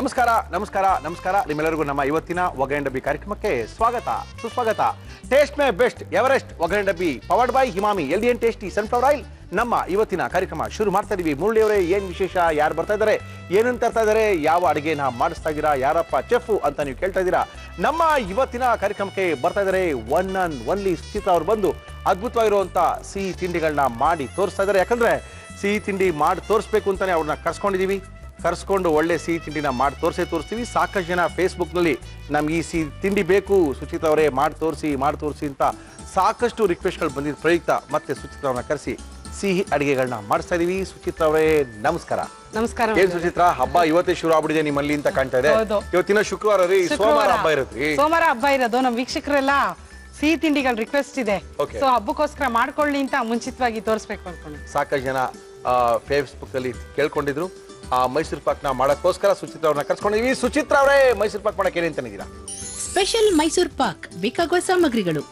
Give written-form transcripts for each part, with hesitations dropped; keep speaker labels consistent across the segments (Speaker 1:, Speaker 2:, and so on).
Speaker 1: ನಮಸ್ಕಾರ ನಮಸ್ಕಾರ ನಮಸ್ಕಾರ ನಿಮ್ಮೆಲ್ಲರಿಗೂ ನಮ್ಮ ಇವತ್ತಿನ ಒಗ್ಗರಣೆ ಡಬ್ಬಿ ಕಾರ್ಯಕ್ರಮಕ್ಕೆ ಸ್ವಾಗತ ಸುಸ್ವಾಗತ. ಟೇಸ್ಟ್ ಮೇ ಬೆಸ್ಟ್ ಎವರೆಸ್ಟ್ ಒಗ್ಗರಣೆ ಡಬ್ಬಿ powered by Emami healthy and tasty sunflower oil. ನಮ್ಮ ಇವತ್ತಿನ ಕಾರ್ಯಕ್ರಮ ಶುರು ಮಾಡ್ತಾ ಇದೀವಿ. ಮುರಳಿ ಅವರೇ, ಏನ್ ವಿಶೇಷ? ಯಾರು ಬರ್ತಾ ಇದ್ದಾರೆ? ಏನಂತ ತರ್ತಾ ಇದ್ದಾರೆ? ಯಾವ ಅಡಿಗೆನ ಮಾಡಿಸ್ತಾ ಇದ್ದೀರಾ? ಯಾರಪ್ಪ ಚೆಫ್ ಅಂತ ನೀವು ಕೇಳ್ತಾ ಇದ್ದೀರಾ. ನಮ್ಮ ಇವತ್ತಿನ ಕಾರ್ಯಕ್ರಮಕ್ಕೆ ಬರ್ತಾ ಇದ್ದಾರೆ ಒನ್ ಅಂಡ್ ಒನ್ಲಿ ಸುಚಿತ್ರಾ ಅವರು. ಬಂದು ಅದ್ಭುತವಾಗಿರುವಂತ ಸಿಹಿ ತಿಂಡಿಗಳನ್ನ ಮಾಡಿ ತೋರಿಸ್ತಾ ಇದ್ದಾರೆ. ಯಾಕಂದ್ರೆ ಸಿಹಿ ತಿಂಡಿ ಮಾಡಿ ತೋರಿಸ್ಬೇಕು ಅಂತಾನೆ ಅವ್ರನ್ನ ಕರ್ಸ್ಕೊಂಡಿದೀವಿ. ಕರ್ಸ್ಕೊಂಡು ಒಳ್ಳೆ ಸಿಹಿ ತಿಂಡಿನ ಮಾಡಿ ತೋರಿಸ್ತೀವಿ. ಸಾಕಷ್ಟು ಜನ ಫೇಸ್ಬುಕ್ನಲ್ಲಿ ನಮ್ಗೆ ಈ ಸಿಹಿ ತಿಂಡಿ ಬೇಕು ಸುಚಿತ್ರಾ ಅವರೇ, ಮಾಡಿ ತೋರಿಸಿ ಅಂತ ಸಾಕಷ್ಟು ರಿಕ್ವೆಸ್ಟ್ಗಳು ಬಂದಿದ್ದ ಪ್ರಯುಕ್ತ ಮತ್ತೆ ಸುಚಿತ್ರಾ ಅವ್ರನ್ನ ಕರೆಸಿ ಸಿಹಿ ಅಡಿಗೆಗಳನ್ನ ಮಾಡಿಸ್ತಾ ಇದೀವಿ. ಸುಚಿತ್ರಾ ಅವರೇ ನಮಸ್ಕಾರ.
Speaker 2: ನಮಸ್ಕಾರ.
Speaker 1: ಏನ್ ಸುಚಿತ್ರಾ, ಹಬ್ಬ ಇವತ್ತೇ ಶುರು ಆಗ್ಬಿಟ್ಟಿದೆ ನಿಮ್ಮಲ್ಲಿ ಅಂತ ಕಾಣ್ತಾ ಇದೆ. ಇವತ್ತಿನ ಶುಕ್ರವಾರ ರೀ, ಸೋಮವಾರ ಹಬ್ಬ ಇರುತ್ತೆ.
Speaker 2: ಸೋಮವಾರ ಹಬ್ಬ ಇರೋದು. ನಮ್ಮ ವೀಕ್ಷಕರೆಲ್ಲ ಸಿಹಿ ತಿಂಡಿಗಳ ರಿಕ್ವೆಸ್ಟ್ ಇದೆ, ಸೊ ಹಬ್ಬಕ್ಕೋಸ್ಕರ ಮಾಡ್ಕೊಳ್ಳಿ ಅಂತ ಮುಂಚಿತವಾಗಿ ತೋರಿಸ್ಬೇಕು ಅನ್ಕೊಂಡು
Speaker 1: ಸಾಕಷ್ಟು ಜನ ಫೇಸ್ಬುಕ್ ಅಲ್ಲಿ ಕೇಳ್ಕೊಂಡಿದ್ರು. ಆ ಮೈಸೂರು ಪಾಕ್ನ ಮಾಡಕ್ಕೋಸ್ಕರ ಸುಚಿತ್ರಾ ಅವ್ರನ್ನ ಕರ್ಸ್ಕೊಂಡಿದೀವಿ. ಸುಚಿತ್ರಾ ಅವರೇ, ಮೈಸೂರು ಪಾಕ್ ಮಾಡಕ್ಕೆ ಏನೇನ್ ತಂದಿದ್ದೀರಾ?
Speaker 3: ಸ್ಪೆಷಲ್ ಮೈಸೂರು ಪಾಕ್ ಬೇಕಾಗುವ ಸಾಮಗ್ರಿಗಳು: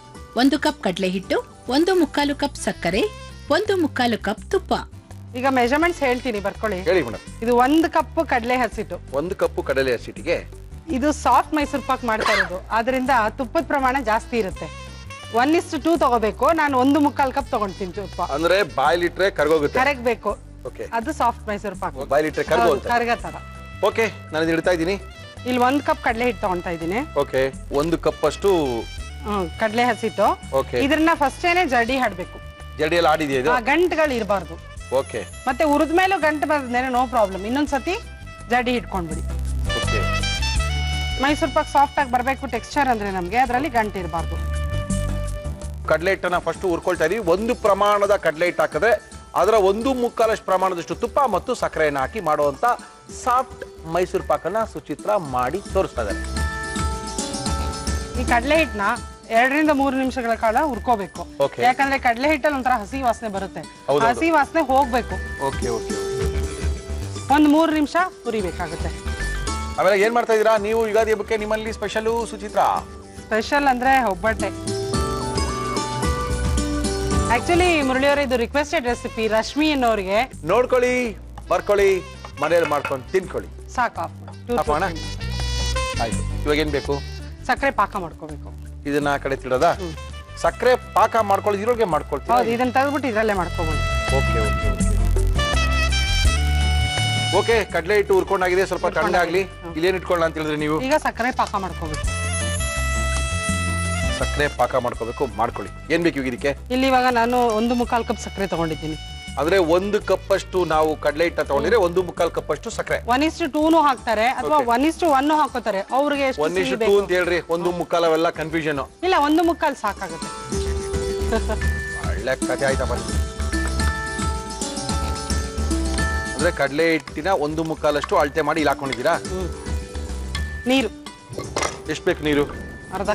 Speaker 3: 1 ಕಪ್ ಕಡಲೆ ಹಿಟ್ಟು, 1/4 ಕಪ್ ಸಕ್ಕರೆ, 1/4 ಕಪ್ ತುಪ್ಪ.
Speaker 2: ಈಗ ಮೆಜರ್ಮೆಂಟ್ಸ್ ಹೇಳ್ತೀನಿ, ಬರ್ಕೊಳ್ಳಿ.
Speaker 1: ಹೇಳಿ ಮೇಡಮ್.
Speaker 2: ಇದು 1 ಕಪ್ ಕಡಲೆ ಹಸಿಟ್ಟು.
Speaker 1: 1 ಕಪ್ ಕಡಲೆ ಹಸಿಟ್ಟಿಗೆ
Speaker 2: ಇದು ಸಾಫ್ಟ್ ಮೈಸೂರು ಪಾಕ್ ಮಾಡ್ತಾ ಇರೋದು, ಆದ್ರಿಂದ ತುಪ್ಪದ ಪ್ರಮಾಣ ಜಾಸ್ತಿ ಇರುತ್ತೆ. 1:2 ತಗೋಬೇಕು. ನಾನು 1/4 ಕಪ್ ತಗೊಂಡ್ತೀನಿ ತುಪ್ಪ.
Speaker 1: ಅಂದ್ರೆ ಬಾಯ್ಲಿಟ್ರೆ ಕರಗೋಗುತ್ತೆ,
Speaker 2: ಕರಗಬೇಕು. ಅದು ಸಾಫ್ಟ್ ಮೈಸೂರು ಪಾಕ್.
Speaker 1: ಬಾಯ್ಲಿಟ್ರೆ
Speaker 2: ಕರಗ ತರ.
Speaker 1: ಓಕೆ, ನಾನು ಇಡ್ತಾ ಇದ್ದೀನಿ.
Speaker 2: ಇಲ್ಲಿ 1 ಕಪ್ ಕಡಲೆ ಹಿಟ್ಟು ತಗೊಂತಾ ಇದ್ದೀನಿ.
Speaker 1: ಓಕೆ, 1 ಕಪ್ ಅಷ್ಟು
Speaker 2: ಕಡಲೆ ಹಸಿಟ್ಟು. ಇದನ್ನ ಫಸ್ಟ್ ಏನೇ ಜಡಿ ಹಾಡ್ಬೇಕು.
Speaker 1: ಜಡಿ ಎಲ್ಲ ಆಡಿದೆಯಾ ಇದು?
Speaker 2: ಗಂಟುಗಳು ಇರಬಾರ್ದು.
Speaker 1: ಓಕೆ.
Speaker 2: ಮತ್ತೆ ಉರಿದ ಮೇಲೂ ಗಂಟು ಬಂದ್ರೆ ನೋ ಪ್ರಾಬ್ಲಮ್. ಇನ್ನೊಂದ್ಸತಿ ಜಡಿ ಹಿಡ್ಕೊಂಡ್ಬಿಡಿ.
Speaker 1: ಓಕೆ.
Speaker 2: ಮೈಸೂರು ಪಾಕ್ ಸಾಫ್ಟ್ ಆಗಿ ಬರಬೇಕು ಟೆಕ್ಸ್ಚರ್ ಅಂದ್ರೆ ನಮ್ಗೆ, ಅದರಲ್ಲಿ ಗಂಟು ಇರಬಾರ್ದು.
Speaker 1: ಕಡಲೆ ಹಿಟ್ಟನ್ನ ಫಸ್ಟ್ ಹುರ್ಕೊಳ್ತಾ ಇದೀವಿ. ಒಂದು ಪ್ರಮಾಣದ ಕಡಲೆ ಹಿಟ್ಟು ಹಾಕಿದ್ರೆ ಅದರ 1/4 ಪ್ರಮಾಣದಷ್ಟು ತುಪ್ಪ ಮತ್ತು ಸಕ್ಕರೆಯನ್ನು ಹಾಕಿ ಮಾಡುವಂತ ಸಾಫ್ಟ್ ಮೈಸೂರು ಪಾಕನ್ನ ಸುಚಿತ್ರಾ ಮಾಡಿ ತೋರಿಸ್ತಾ ಇದ್ದಾರೆ.
Speaker 2: ಈ ಕಡಲೆ ಹಿಟ್ಟನ್ನ 2 ರಿಂದ 3 ನಿಮಿಷಗಳ ಕಾಲ ಹುರ್ಕೋಬೇಕು. ಯಾಕಂದ್ರೆ ಕಡಲೆ ಹಿಟ್ಟಲ್ಲಿ ಒಂಥರ ಹಸಿ ವಾಸನೆ ಬರುತ್ತೆ. ಹಸಿ ವಾಸನೆ ಹೋಗ್ಬೇಕು.
Speaker 1: Okay okay.
Speaker 2: 3 ನಿಮಿಷ ಹುರಿಬೇಕಾಗುತ್ತೆ.
Speaker 1: ಆಮೇಲೆ ಏನ್ ಮಾಡ್ತಾ ಇದೀರಾ ನೀವು? ಯುಗಾದಿ ಹಬ್ಬಕ್ಕೆ ನಿಮ್ಮಲ್ಲಿ ಸ್ಪೆಷಲ್ ಸುಚಿತ್ರಾ?
Speaker 2: ಸ್ಪೆಷಲ್ ಅಂದ್ರೆ ಒಬ್ಬಟ್ಟೆ. ಆಕ್ಚುಲಿ ಮುರಳಿಯವರೇ, ಇದು ರಿಕ್ವೆಸ್ಟೆಡ್ ರೆಸಿಪಿ. ರಶ್ಮಿ ಅನ್ನೋರಿಗೆ
Speaker 1: ನೋಡ್ಕೊಳ್ಳಿ, ಬರ್ಕೊಳ್ಳಿ, ಮನೆಯಲ್ಲಿ ಮಾಡ್ಕೊಂಡು ತಿನ್ಕೊಳ್ಳಿ.
Speaker 2: ಸಾಕು.
Speaker 1: ಆಯ್ತು. ಇವಾಗ ಏನ್ ಬೇಕು?
Speaker 2: ಸಕ್ಕರೆ ಪಾಕ ಮಾಡ್ಕೋಬೇಕು.
Speaker 1: ಇದನ್ನ ಕಡೆ ತಿಡೋದಾ? ಸಕ್ಕರೆ ಪಾಕ ಮಾಡ್ಕೊಳ್ಳಿ, ಇದ್ರೊಳಗೆ ಮಾಡ್ಕೊಳ್ತೀವಿ.
Speaker 2: ಹೌದು, ಇದನ್ನ ತೆಗೆದ್ಬಿಟ್ಟು ಇದ್ರಲ್ಲೇ ಮಾಡ್ಕೋಬಹುದು.
Speaker 1: Okay okay okay. ಕಡಲೆ ಹಿಟ್ಟು ಹುರ್ಕೊಂಡಾಗಿದೆ, ಸ್ವಲ್ಪ ತಣ್ಣಗಾಗ್ಲಿ. ಇಲ್ಲೇನ್ ಇಟ್ಕೊಳ್ಳ ಅಂತ ಹೇಳಿದ್ರೆ ನೀವು?
Speaker 2: ಈಗ ಸಕ್ಕರೆ ಪಾಕ ಮಾಡ್ಕೋಬೇಕು.
Speaker 1: ಸಕ್ಕರೆ ಪಾಕ ಮಾಡ್ಕೋಬೇಕು, ಮಾಡ್ಕೊಳ್ಳಿ. ಏನ್ ಬೇಕು ಇದಕ್ಕೆ?
Speaker 2: ಇಲ್ಲಿ ಇವಾಗ ನಾನು 1/4 ಕಪ್ ಸಕ್ಕರೆ ತಗೊಂಡಿದ್ದೀನಿ.
Speaker 1: ಅಂದ್ರೆ 1 ಕಪ್ ಅಷ್ಟು ನಾವು ಕಡಲೆ ಹಿಟ್ಟ ತಗೊಂಡಿದ್ರೆ 1/4 ಕಪ್ ಅಷ್ಟು ಸಕ್ಕರೆ.
Speaker 2: 1:2 ಹಾಕ್ತಾರೆ ಅಥವಾ 1:1 ಹಾಕೋತಾರೆ. ಅವ್ರಿಗೆ
Speaker 1: 1:2 ಅಂತ ಹೇಳ್ರಿ, 1/4 ಅವೆಲ್ಲ ಕನ್ಫ್ಯೂಷನ್.
Speaker 2: ಇಲ್ಲ, 1/4 ಸಾಕಾಗುತ್ತೆ.
Speaker 1: ಒಳ್ಳೆ ಕಥೆ ಆಯ್ತಾ ಬನ್ನಿ. ಅಂದ್ರೆ ಕಡಲೆ ಹಿಟ್ಟಿನ 1/4 ಅಷ್ಟು ಅಳತೆ ಮಾಡಿ ಇಲ್ಲಿ ಹಾಕೊಂಡಿದ್ದೀರಾ?
Speaker 2: ನೀರು
Speaker 1: ಎಷ್ಟು ಬೇಕು ನೀರು?
Speaker 2: ಅರ್ಧ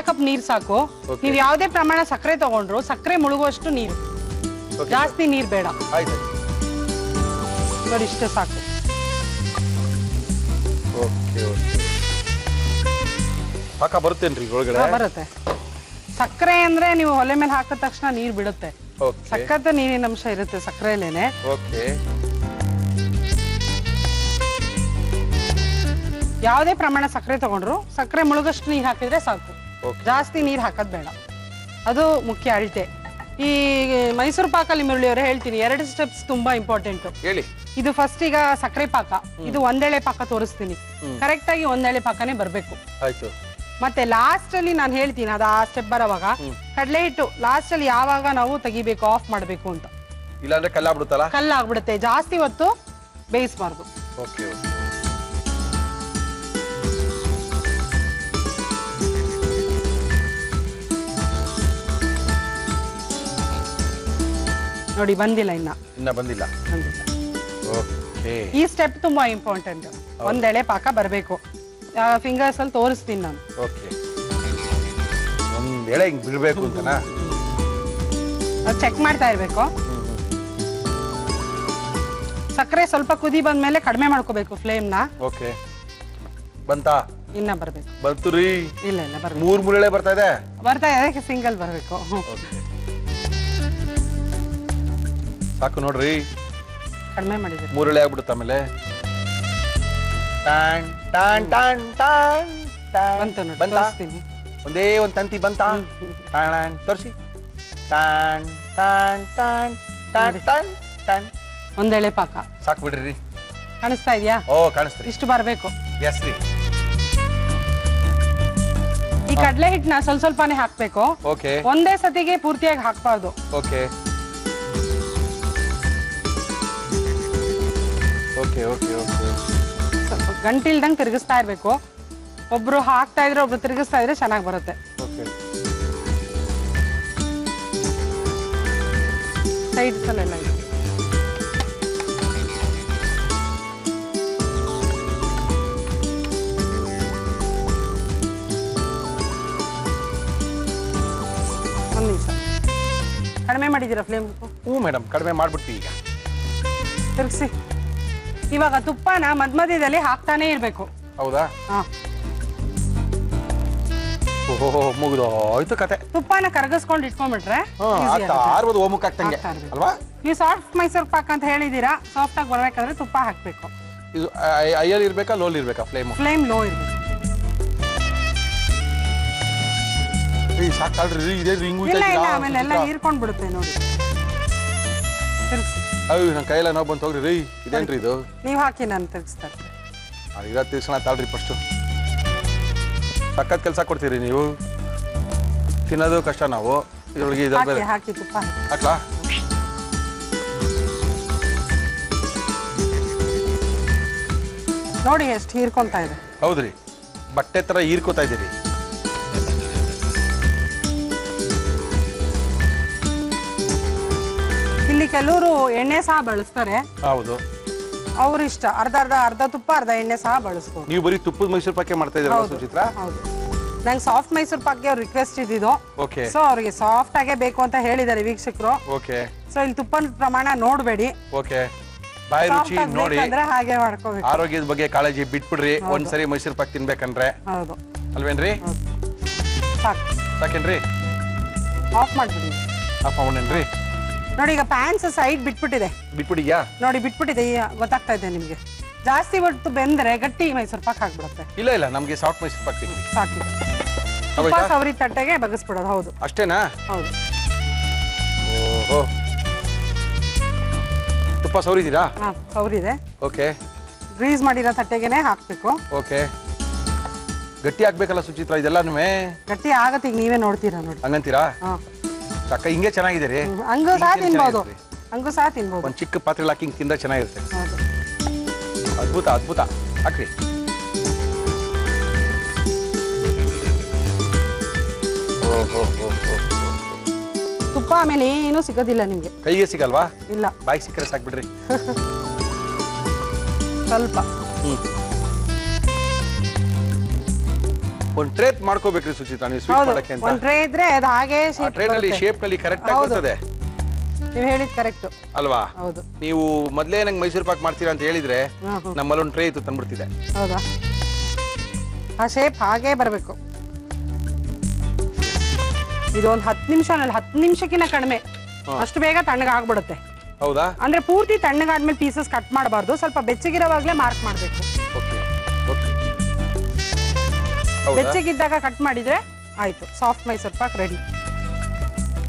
Speaker 2: ಕಪ್ ನೀರು ಸಾಕು. ನೀವು ಯಾವುದೇ ಪ್ರಮಾಣ ಸಕ್ಕರೆ ತಗೊಂಡ್ರು ಸಕ್ಕರೆ ಮುಳುಗುವಷ್ಟು ನೀರು, ಜಾಸ್ತಿ ನೀರು ಬೇಡ. ನೋಡಿ, ಇಷ್ಟೇ ಸಾಕು.
Speaker 1: ಪಾಕ ಬರುತ್ತೇನ್ರಿ ಒಳಗಡೆ?
Speaker 2: ಬರುತ್ತೆ. ಸಕ್ಕರೆ ಅಂದ್ರೆ ನೀವು ಒಲೆ ಮೇಲೆ ಹಾಕಿದ ತಕ್ಷಣ ನೀರು ಬಿಡುತ್ತೆ. ಸಕ್ಕತ್ತ ನೀರಿನ ಅಂಶ ಇರುತ್ತೆ ಸಕ್ಕರೆಲೇನೆ. ಯಾವುದೇ ಪ್ರಮಾಣ ಸಕ್ಕರೆ ತಗೊಂಡ್ರು ಸಕ್ಕರೆ ಮುಳುಗಷ್ಟು ನೀರು ಹಾಕಿದ್ರೆ ಸಾಕು, ಜಾಸ್ತಿ ನೀರು ಹಾಕೋದ್ ಬೇಡ. ಅದು ಮುಖ್ಯ ಅಳತೆ. ಈ ಮೈಸೂರು ಪಾಕಲ್ಲಿ ಮುರಳಿಯವರೇ ಹೇಳ್ತೀನಿ, 2 ಸ್ಟೆಪ್ಸ್ ತುಂಬಾ ಇಂಪಾರ್ಟೆಂಟ್.
Speaker 1: ಹೇಳಿ.
Speaker 2: ಇದು ಫಸ್ಟ್ ಈಗ ಸಕ್ಕರೆ ಪಾಕ, ಇದು ಒಂದೆಳೆ ಪಾಕ ತೋರಿಸ್ತೀನಿ. ಕರೆಕ್ಟ್ ಆಗಿ ಒಂದೆಳೆ ಪಾಕನೇ ಬರ್ಬೇಕು.
Speaker 1: ಆಯ್ತು.
Speaker 2: ಮತ್ತೆ ಲಾಸ್ಟ್ ಅಲ್ಲಿ ನಾನು ಹೇಳ್ತೀನಿ, ಅದು ಆ ಸ್ಟೆಪ್ ಬರೋವಾಗ ಕಡಲೆ ಹಿಟ್ಟು ಲಾಸ್ಟ್ ಅಲ್ಲಿ ಯಾವಾಗ ನಾವು ತೆಗಿಬೇಕು, ಆಫ್ ಮಾಡ್ಬೇಕು ಅಂತ.
Speaker 1: ಇಲ್ಲಾಂದ್ರೆ ಕಲ್ಲಾಗ್ಬಿಡುತ್ತಲ್ಲ?
Speaker 2: ಕಲ್ಲಾಗ್ಬಿಡುತ್ತೆ. ಜಾಸ್ತಿ ಹೊತ್ತು ಬೇಯಿಸಬಾರ್ದು.
Speaker 1: ಓಕೆ.
Speaker 2: ನೋಡಿ, ಬಂದಿಲ್ಲ, ಇನ್ನ
Speaker 1: ಬಂದಿಲ್ಲ.
Speaker 2: ಈ ಸ್ಟೆಪ್ ತುಂಬಾ ಇಂಪಾರ್ಟೆಂಟ್. ಒಂದೆಳೆ ಪಾಕ ಬರಬೇಕು. ಫಿಂಗರ್ಸ್ ಅಲ್ಲಿ ತೋರಿಸ್ತೀನಿ ನಾನು.
Speaker 1: ಒಂದೆಳೆ ಹಿಂಗ್ ಬಿಡ್ಬೇಕು ಅಂತನಾ?
Speaker 2: ಚೆಕ್ ಮಾಡ್ತಾ ಇರ್ಬೇಕು. ಸಕ್ಕರೆ ಸ್ವಲ್ಪ ಕುದಿ ಬಂದ್ಮೇಲೆ ಕಡಿಮೆ ಮಾಡ್ಕೋಬೇಕು ಫ್ಲೇಮ್ನ.
Speaker 1: ಓಕೆ. ಬಂತಾ?
Speaker 2: ಇನ್ನ ಬರ್ಬೇಕು.
Speaker 1: ಬಂತು ರೀ?
Speaker 2: ಇಲ್ಲ ಇಲ್ಲ, ಬರ್ಬೇಕು.
Speaker 1: 3 ಮುರಳೆ ಬರ್ತಾ ಇದೆ.
Speaker 2: ಸಿಂಗಲ್ ಬರ್ಬೇಕು.
Speaker 1: ಸಾಕು ನೋಡ್ರಿ.
Speaker 2: ಕಡಿಮೆ ಮಾಡಿದ್ದೀರಾ.
Speaker 1: ಮೂರಳೆ ಆಗ್ಬಿಡುತ್ತೆ ಆಮೇಲೆ. ಟಾನ್ ಟಾನ್ ಟಾನ್ ಟಾನ್ ಟಾನ್.
Speaker 2: ಬಂತು ನೋಡಿ,
Speaker 1: ಬಂತಾ?
Speaker 2: ತೋರಿಸ್ತೀನಿ.
Speaker 1: ಒಂದೇ ಒಂದು ತಂತಿ ಬಂತಾ? ಟಾನ್ ತೋರಿಸಿ. ಟಾನ್ ಟಾನ್ ಟಾನ್ ಟಾನ್ ಟಾನ್ ಟಾನ್.
Speaker 2: ಒಂದೆಳೆ ಪಾಕ
Speaker 1: ಸಾಕು ಬಿಡ್ರಿ.
Speaker 2: ಕಾಣಿಸ್ತಾ ಇದೆಯಾ?
Speaker 1: ಓ ಕಾಣಿಸ್ತ್ರಿ.
Speaker 2: ಇಷ್ಟು ಬರಬೇಕು.
Speaker 1: ಎಸ್ ರೀ.
Speaker 2: ಈ ಕಡಲೆ ಹಿಟ್ಟನ್ನ ಸ್ವಲ್ಪ ಸ್ವಲ್ಪನೇ ಹಾಕ್ಬೇಕು.
Speaker 1: ಓಕೆ.
Speaker 2: ಒಂದೇ ಸತಿಗೆ ಪೂರ್ತಿಯಾಗಿ ಹಾಕ್ಬಾರ್ದು.
Speaker 1: Okay okay okay okay.
Speaker 2: ಸ್ವಲ್ಪ ಗಂಟಿಲ್ದಂಗೆ ತಿರುಗಿಸ್ತಾ ಇರ್ಬೇಕು. ಒಬ್ರು ಹಾಕ್ತಾ ಇದ್ರೆ ಒಬ್ರು ತಿರುಗಿಸ್ತಾ ಇದ್ರೆ ಚೆನ್ನಾಗಿ ಬರುತ್ತೆ.
Speaker 1: ಓಕೆ.
Speaker 2: ಸೈಡ್ಸ್ ಅಲ್ಲೆಲ್ಲ ಇದೆ. ಒಂದು ನಿಮಿಷ ಕಡಿಮೆ ಮಾಡಿದ್ದೀರಾ ಫ್ಲೇಮ್?
Speaker 1: ಹ್ಞೂ ಮೇಡಮ್, ಕಡಿಮೆ ಮಾಡ್ಬಿಡ್ತೀವಿ ಈಗ.
Speaker 2: ತಿರುಗಿಸಿ. ಇವಾಗ ತುಪ್ಪನ ಮಧ್ಯದಲ್ಲಿ ಹಾಕ್ತಾನೆ ಇರ್ಬೇಕು.
Speaker 1: ಹೌದಾ?
Speaker 2: ಹಾ.
Speaker 1: ಓಹೋ ಮುಗಿದೋಯ್ತು ಕತೆ.
Speaker 2: ತುಪ್ಪನ ಕರಗಿಸ್ಕೊಂಡು ಇಟ್ಕೊಂಡ್ಬಿಟ್ರೆ
Speaker 1: ಆರ್ಬೋದು ಓಮಕ್ಕೆ ಆಗ್ತಂಗೆ ಅಲ್ವಾ?
Speaker 2: ನೀವು ಸಾಫ್ಟ್ ಮೈಸೂರ್ ಪಾಕ್ ಅಂತ ಹೇಳಿದೀರಾ. ಸಾಫ್ಟ್ ಆಗಿ ಬರ್ಬೇಕಾದ್ರೆ ತುಪ್ಪ ಹಾಕ್ಬೇಕು.
Speaker 1: ಇದು ಐಯಲ್ಲಿ ಇರ್ಬೇಕಾ ಲೋಲ್ ಇರ್ಬೇಕಾ ಫ್ಲೇಮ್?
Speaker 2: ಫ್ಲೇಮ್ ಲೋ ಇರ್ಬೇಕು.
Speaker 1: ಸಾಕಾಳ್ರಿ ಇದೇ ರಿಂಗ್.
Speaker 2: ಇಲ್ಲ ಇಲ್ಲ, ಆಮೇಲೆ ಎಲ್ಲ ಹೀರ್ಕೊಂಡ್ ಬಿಡುತ್ತೆ ನೋಡಿ. ತಿರ್ಗ್ಸಿ.
Speaker 1: ಅಯ್ಯೋ ನನ್ನ ಕೈಯೆಲ್ಲ ನೋವು ಬಂತು ಹೋಗ್ರಿ. ರೀ ಇದೇನ್ರಿ ಇದು?
Speaker 2: ನೀವು ಹಾಕಿ ನಾನು ತಿರ್ಗಿಸ್ತಾ
Speaker 1: ಈಗ ತಿರ್ಸೋಣ ತಾಳ್ರಿ ಫಸ್ಟು. ಸಖತ್ ಕೆಲಸ ಕೊಡ್ತೀರಿ ನೀವು. ತಿನ್ನೋದು ಕಷ್ಟ ನಾವು. ಇದ್ರೊಳಗೆ ಇದ್ರ ಬೇರೆ
Speaker 2: ಹಾಕಿ ತುಪ್ಪ
Speaker 1: ಹಾಕ್ಲಾ?
Speaker 2: ನೋಡಿ ಎಷ್ಟು ಹೀರ್ಕೊಂತಾ ಇದೆ.
Speaker 1: ಹೌದ್ರಿ, ಬಟ್ಟೆ ತರ ಹೀರ್ಕೋತಾ ಇದ್ದೀರಿ.
Speaker 2: ಇಲ್ಲಿ ಕೆಲವರು ಎಣ್ಣೆ ಸಹ ಬಳಸ್ತಾರೆ.
Speaker 1: ಹೌದು,
Speaker 2: ಅವ್ರ ಇಷ್ಟ. ಅರ್ಧ ತುಪ್ಪ ಅರ್ಧ ಎಣ್ಣೆ ಸಹ ಬಳಸ್ಬೋದು.
Speaker 1: ನೀವು ಬರೀ ತುಪ್ಪದ ಮೈಸೂರು ಪಾಕೆ ಮಾಡ್ತಾ ಇದ್ದೀರಾ ಸುಚಿತ್ರಾ?
Speaker 2: ಹೌದು. ನಂಗೆ ಸಾಫ್ಟ್ ಮೈಸೂರು ಪಾಕ್ಗೆ ಅವ್ರು ರಿಕ್ವೆಸ್ಟ್ ಇದ್ದಿದ್ದು.
Speaker 1: ಓಕೆ.
Speaker 2: ಸೊ ಅವ್ರಿಗೆ ಸಾಫ್ಟ್ ಆಗೇ ಬೇಕು ಅಂತ ಹೇಳಿದ್ದಾರೆ ವೀಕ್ಷಕರು.
Speaker 1: ಓಕೆ.
Speaker 2: ಸೊ ಇಲ್ಲಿ ತುಪ್ಪದ ಪ್ರಮಾಣ ನೋಡ್ಬೇಡಿ.
Speaker 1: ಓಕೆ. ಬಾಯಿ ರುಚಿ ನೋಡಿ.
Speaker 2: ಹಾಗೆ ಮಾಡ್ಕೋಬೇಕು.
Speaker 1: ಆರೋಗ್ಯದ ಬಗ್ಗೆ ಕಾಳಜಿ ಬಿಟ್ಬಿಡ್ರಿ. ಒಂದ್ಸರಿ ಮೈಸೂರು ಪಾಕ್ ತಿನ್ಬೇಕಂದ್ರೆ.
Speaker 2: ಹೌದು
Speaker 1: ಅಲ್ವೇನ್ರಿ?
Speaker 2: ಸಾಕು.
Speaker 1: ಸಾಕೇನ್ರಿ?
Speaker 2: ಆಫ್ ಮಾಡ್ಬಿಡಿ.
Speaker 1: ಆಫ್ ಮಾಡೋಣೇನ್ರಿ?
Speaker 2: ನೋಡಿ ಈಗ ಪ್ಯಾನ್ಸ್ ಸೈಡ್ ಬಿಟ್ಬಿಟ್ಟಿದೆ.
Speaker 1: ಬಿಟ್ಬಿಟ್ಟಿದ್ಯಾ?
Speaker 2: ನೋಡಿ ಬಿಟ್ಬಿಟ್ಟಿದೆ. ಗೊತ್ತಾಗ್ತಾ ಇದೆ ನಿಮ್ಗೆ. ಜಾಸ್ತಿ ಹೊತ್ತು ಬೆಂದ್ರೆ ಗಟ್ಟಿ ಮೈಸೂರು ಪಾಕ್ ಹಾಕ್ಬಿಡುತ್ತೆ.
Speaker 1: ಇಲ್ಲ ಇಲ್ಲ, ನಮ್ಗೆ ಸಾಫ್ಟ್ ಮೈಸೂರು ಪಾಕ್ ತಿನ್ನಿ.
Speaker 2: ಸಾಕಿ. ತುಪ್ಪ ಸವರಿ ತಟ್ಟೆಗೆ ಬಗ್ಗಿಸ್ಬಿಡೋದು. ಹೌದು.
Speaker 1: ಅಷ್ಟೇನಾ?
Speaker 2: ಹೌದು.
Speaker 1: ಓಹೋ, ತುಪ್ಪ ಸವರಿದ್ದೀರಾ?
Speaker 2: ಹಾ, ಸವರಿದೆ.
Speaker 1: ಓಕೆ.
Speaker 2: ಗ್ರೀಸ್ ಮಾಡಿರೋ ತಟ್ಟೆಗೆನೆ ಹಾಕ್ಬೇಕು.
Speaker 1: ಓಕೆ. ಗಟ್ಟಿ ಆಗ್ಬೇಕಲ್ಲ ಸುಚಿತ್ರಾ ಇದೆಲ್ಲಾನು?
Speaker 2: ಗಟ್ಟಿ ಆಗತ್ತೆ, ಈಗ ನೀವೇ ನೋಡ್ತೀರಾ ನೋಡಿ.
Speaker 1: ಹಂಗಂತೀರಾ?
Speaker 2: ಹಾ.
Speaker 1: ಅಕ್ಕ ಹಿಂಗೆ ಚೆನ್ನಾಗಿದೆ ರೀ.
Speaker 2: ಹಂಗೂ ಸಹ ತಿನ್ಬೋದು. ಹಂಗೂ ಸಹ ತಿನ್ಬೋದು.
Speaker 1: ಒಂದು ಚಿಕ್ಕ ಪಾತ್ರೆಲಿ ಹಾಕಿ ತಿಂದ್ರೆ ಚೆನ್ನಾಗಿರುತ್ತೆ.
Speaker 2: ಹೌದು.
Speaker 1: ಅದ್ಭುತ ಅದ್ಭುತ. ಹಾಕ್ರಿ.
Speaker 2: ತುಪ್ಪ ಆಮೇಲೆ ಏನೂ ಸಿಗೋದಿಲ್ಲ ನಿಮ್ಗೆ.
Speaker 1: ಕೈಗೆ ಸಿಗಲ್ವಾ?
Speaker 2: ಇಲ್ಲ,
Speaker 1: ಬಾಯಿಗೆ ಸಿಕ್ಕರೆ ಸಾಕ್ಬಿಡ್ರಿ.
Speaker 2: ಸ್ವಲ್ಪ.
Speaker 1: ಒಂದು ಟ್ರೇ ಮಾಡ್ಕೋಬೇಕ್ರಿ ಸುಚಿತಾ ನೀವು ಸ್ವೀಟ್ ಮಾಡಕ್ಕೆ ಅಂತ.
Speaker 2: ಒಂದು ಟ್ರೇ ಇದ್ರೆ ಅದು ಹಾಗೆ
Speaker 1: ಟ್ರೇನಲ್ಲಿ ಶೇಪ್ ನಲ್ಲಿ ಕರೆಕ್ಟ್ ಆಗಿ ಬರ್ತದೆ.
Speaker 2: ನೀವು ಹೇಳಿದ್ ಕರೆಕ್ಟ್
Speaker 1: ಅಲ್ವಾ?
Speaker 2: ಹೌದು.
Speaker 1: ನೀವು ಮೊದಲೇ ನಂಗೆ ಮೈಸೂರು ಪಾಕ್ ಮಾಡ್ತೀರಾ ಅಂತ ಹೇಳಿದ್ರೆ ನಮ್ಮಲ್ಲಿ ಒಂದು ಟ್ರೇ ಇತ್ತು ತಂದ್ಬಿಡ್ತಿದೆ.
Speaker 2: ಹೌದಾ? ಆ ಶೇಪ್ ಹಾಗೇ ಬರಬೇಕು. ಇದು ಒಂದು 10 ನಿಮಿಷ, 10 ನಿಮಿಷಕ್ಕಿಂತ ಕಡಿಮೆ. ಅಷ್ಟು ಬೇಗ ತಣ್ಣಗೆ ಆಗ್ಬಿಡುತ್ತೆ.
Speaker 1: ಹೌದಾ?
Speaker 2: ಅಂದ್ರೆ ಪೂರ್ತಿ ತಣ್ಣಗಾದ್ಮೇಲೆ ಪೀಸಸ್ ಕಟ್ ಮಾಡಬಾರ್ದು. ಸ್ವಲ್ಪ ಬೆಚ್ಚಗಿರೋವಾಗ್ಲೇ ಮಾರ್ಕ್ ಮಾಡ್ಬೇಕು. ಬೆಚ್ಚಗಿದ್ದಾಗ ಕಟ್ ಮಾಡಿದ್ರೆ ಆಯ್ತು, ಸಾಫ್ಟ್ ಮೈಸೂರು ಪಾಕ್ ರೆಡಿ.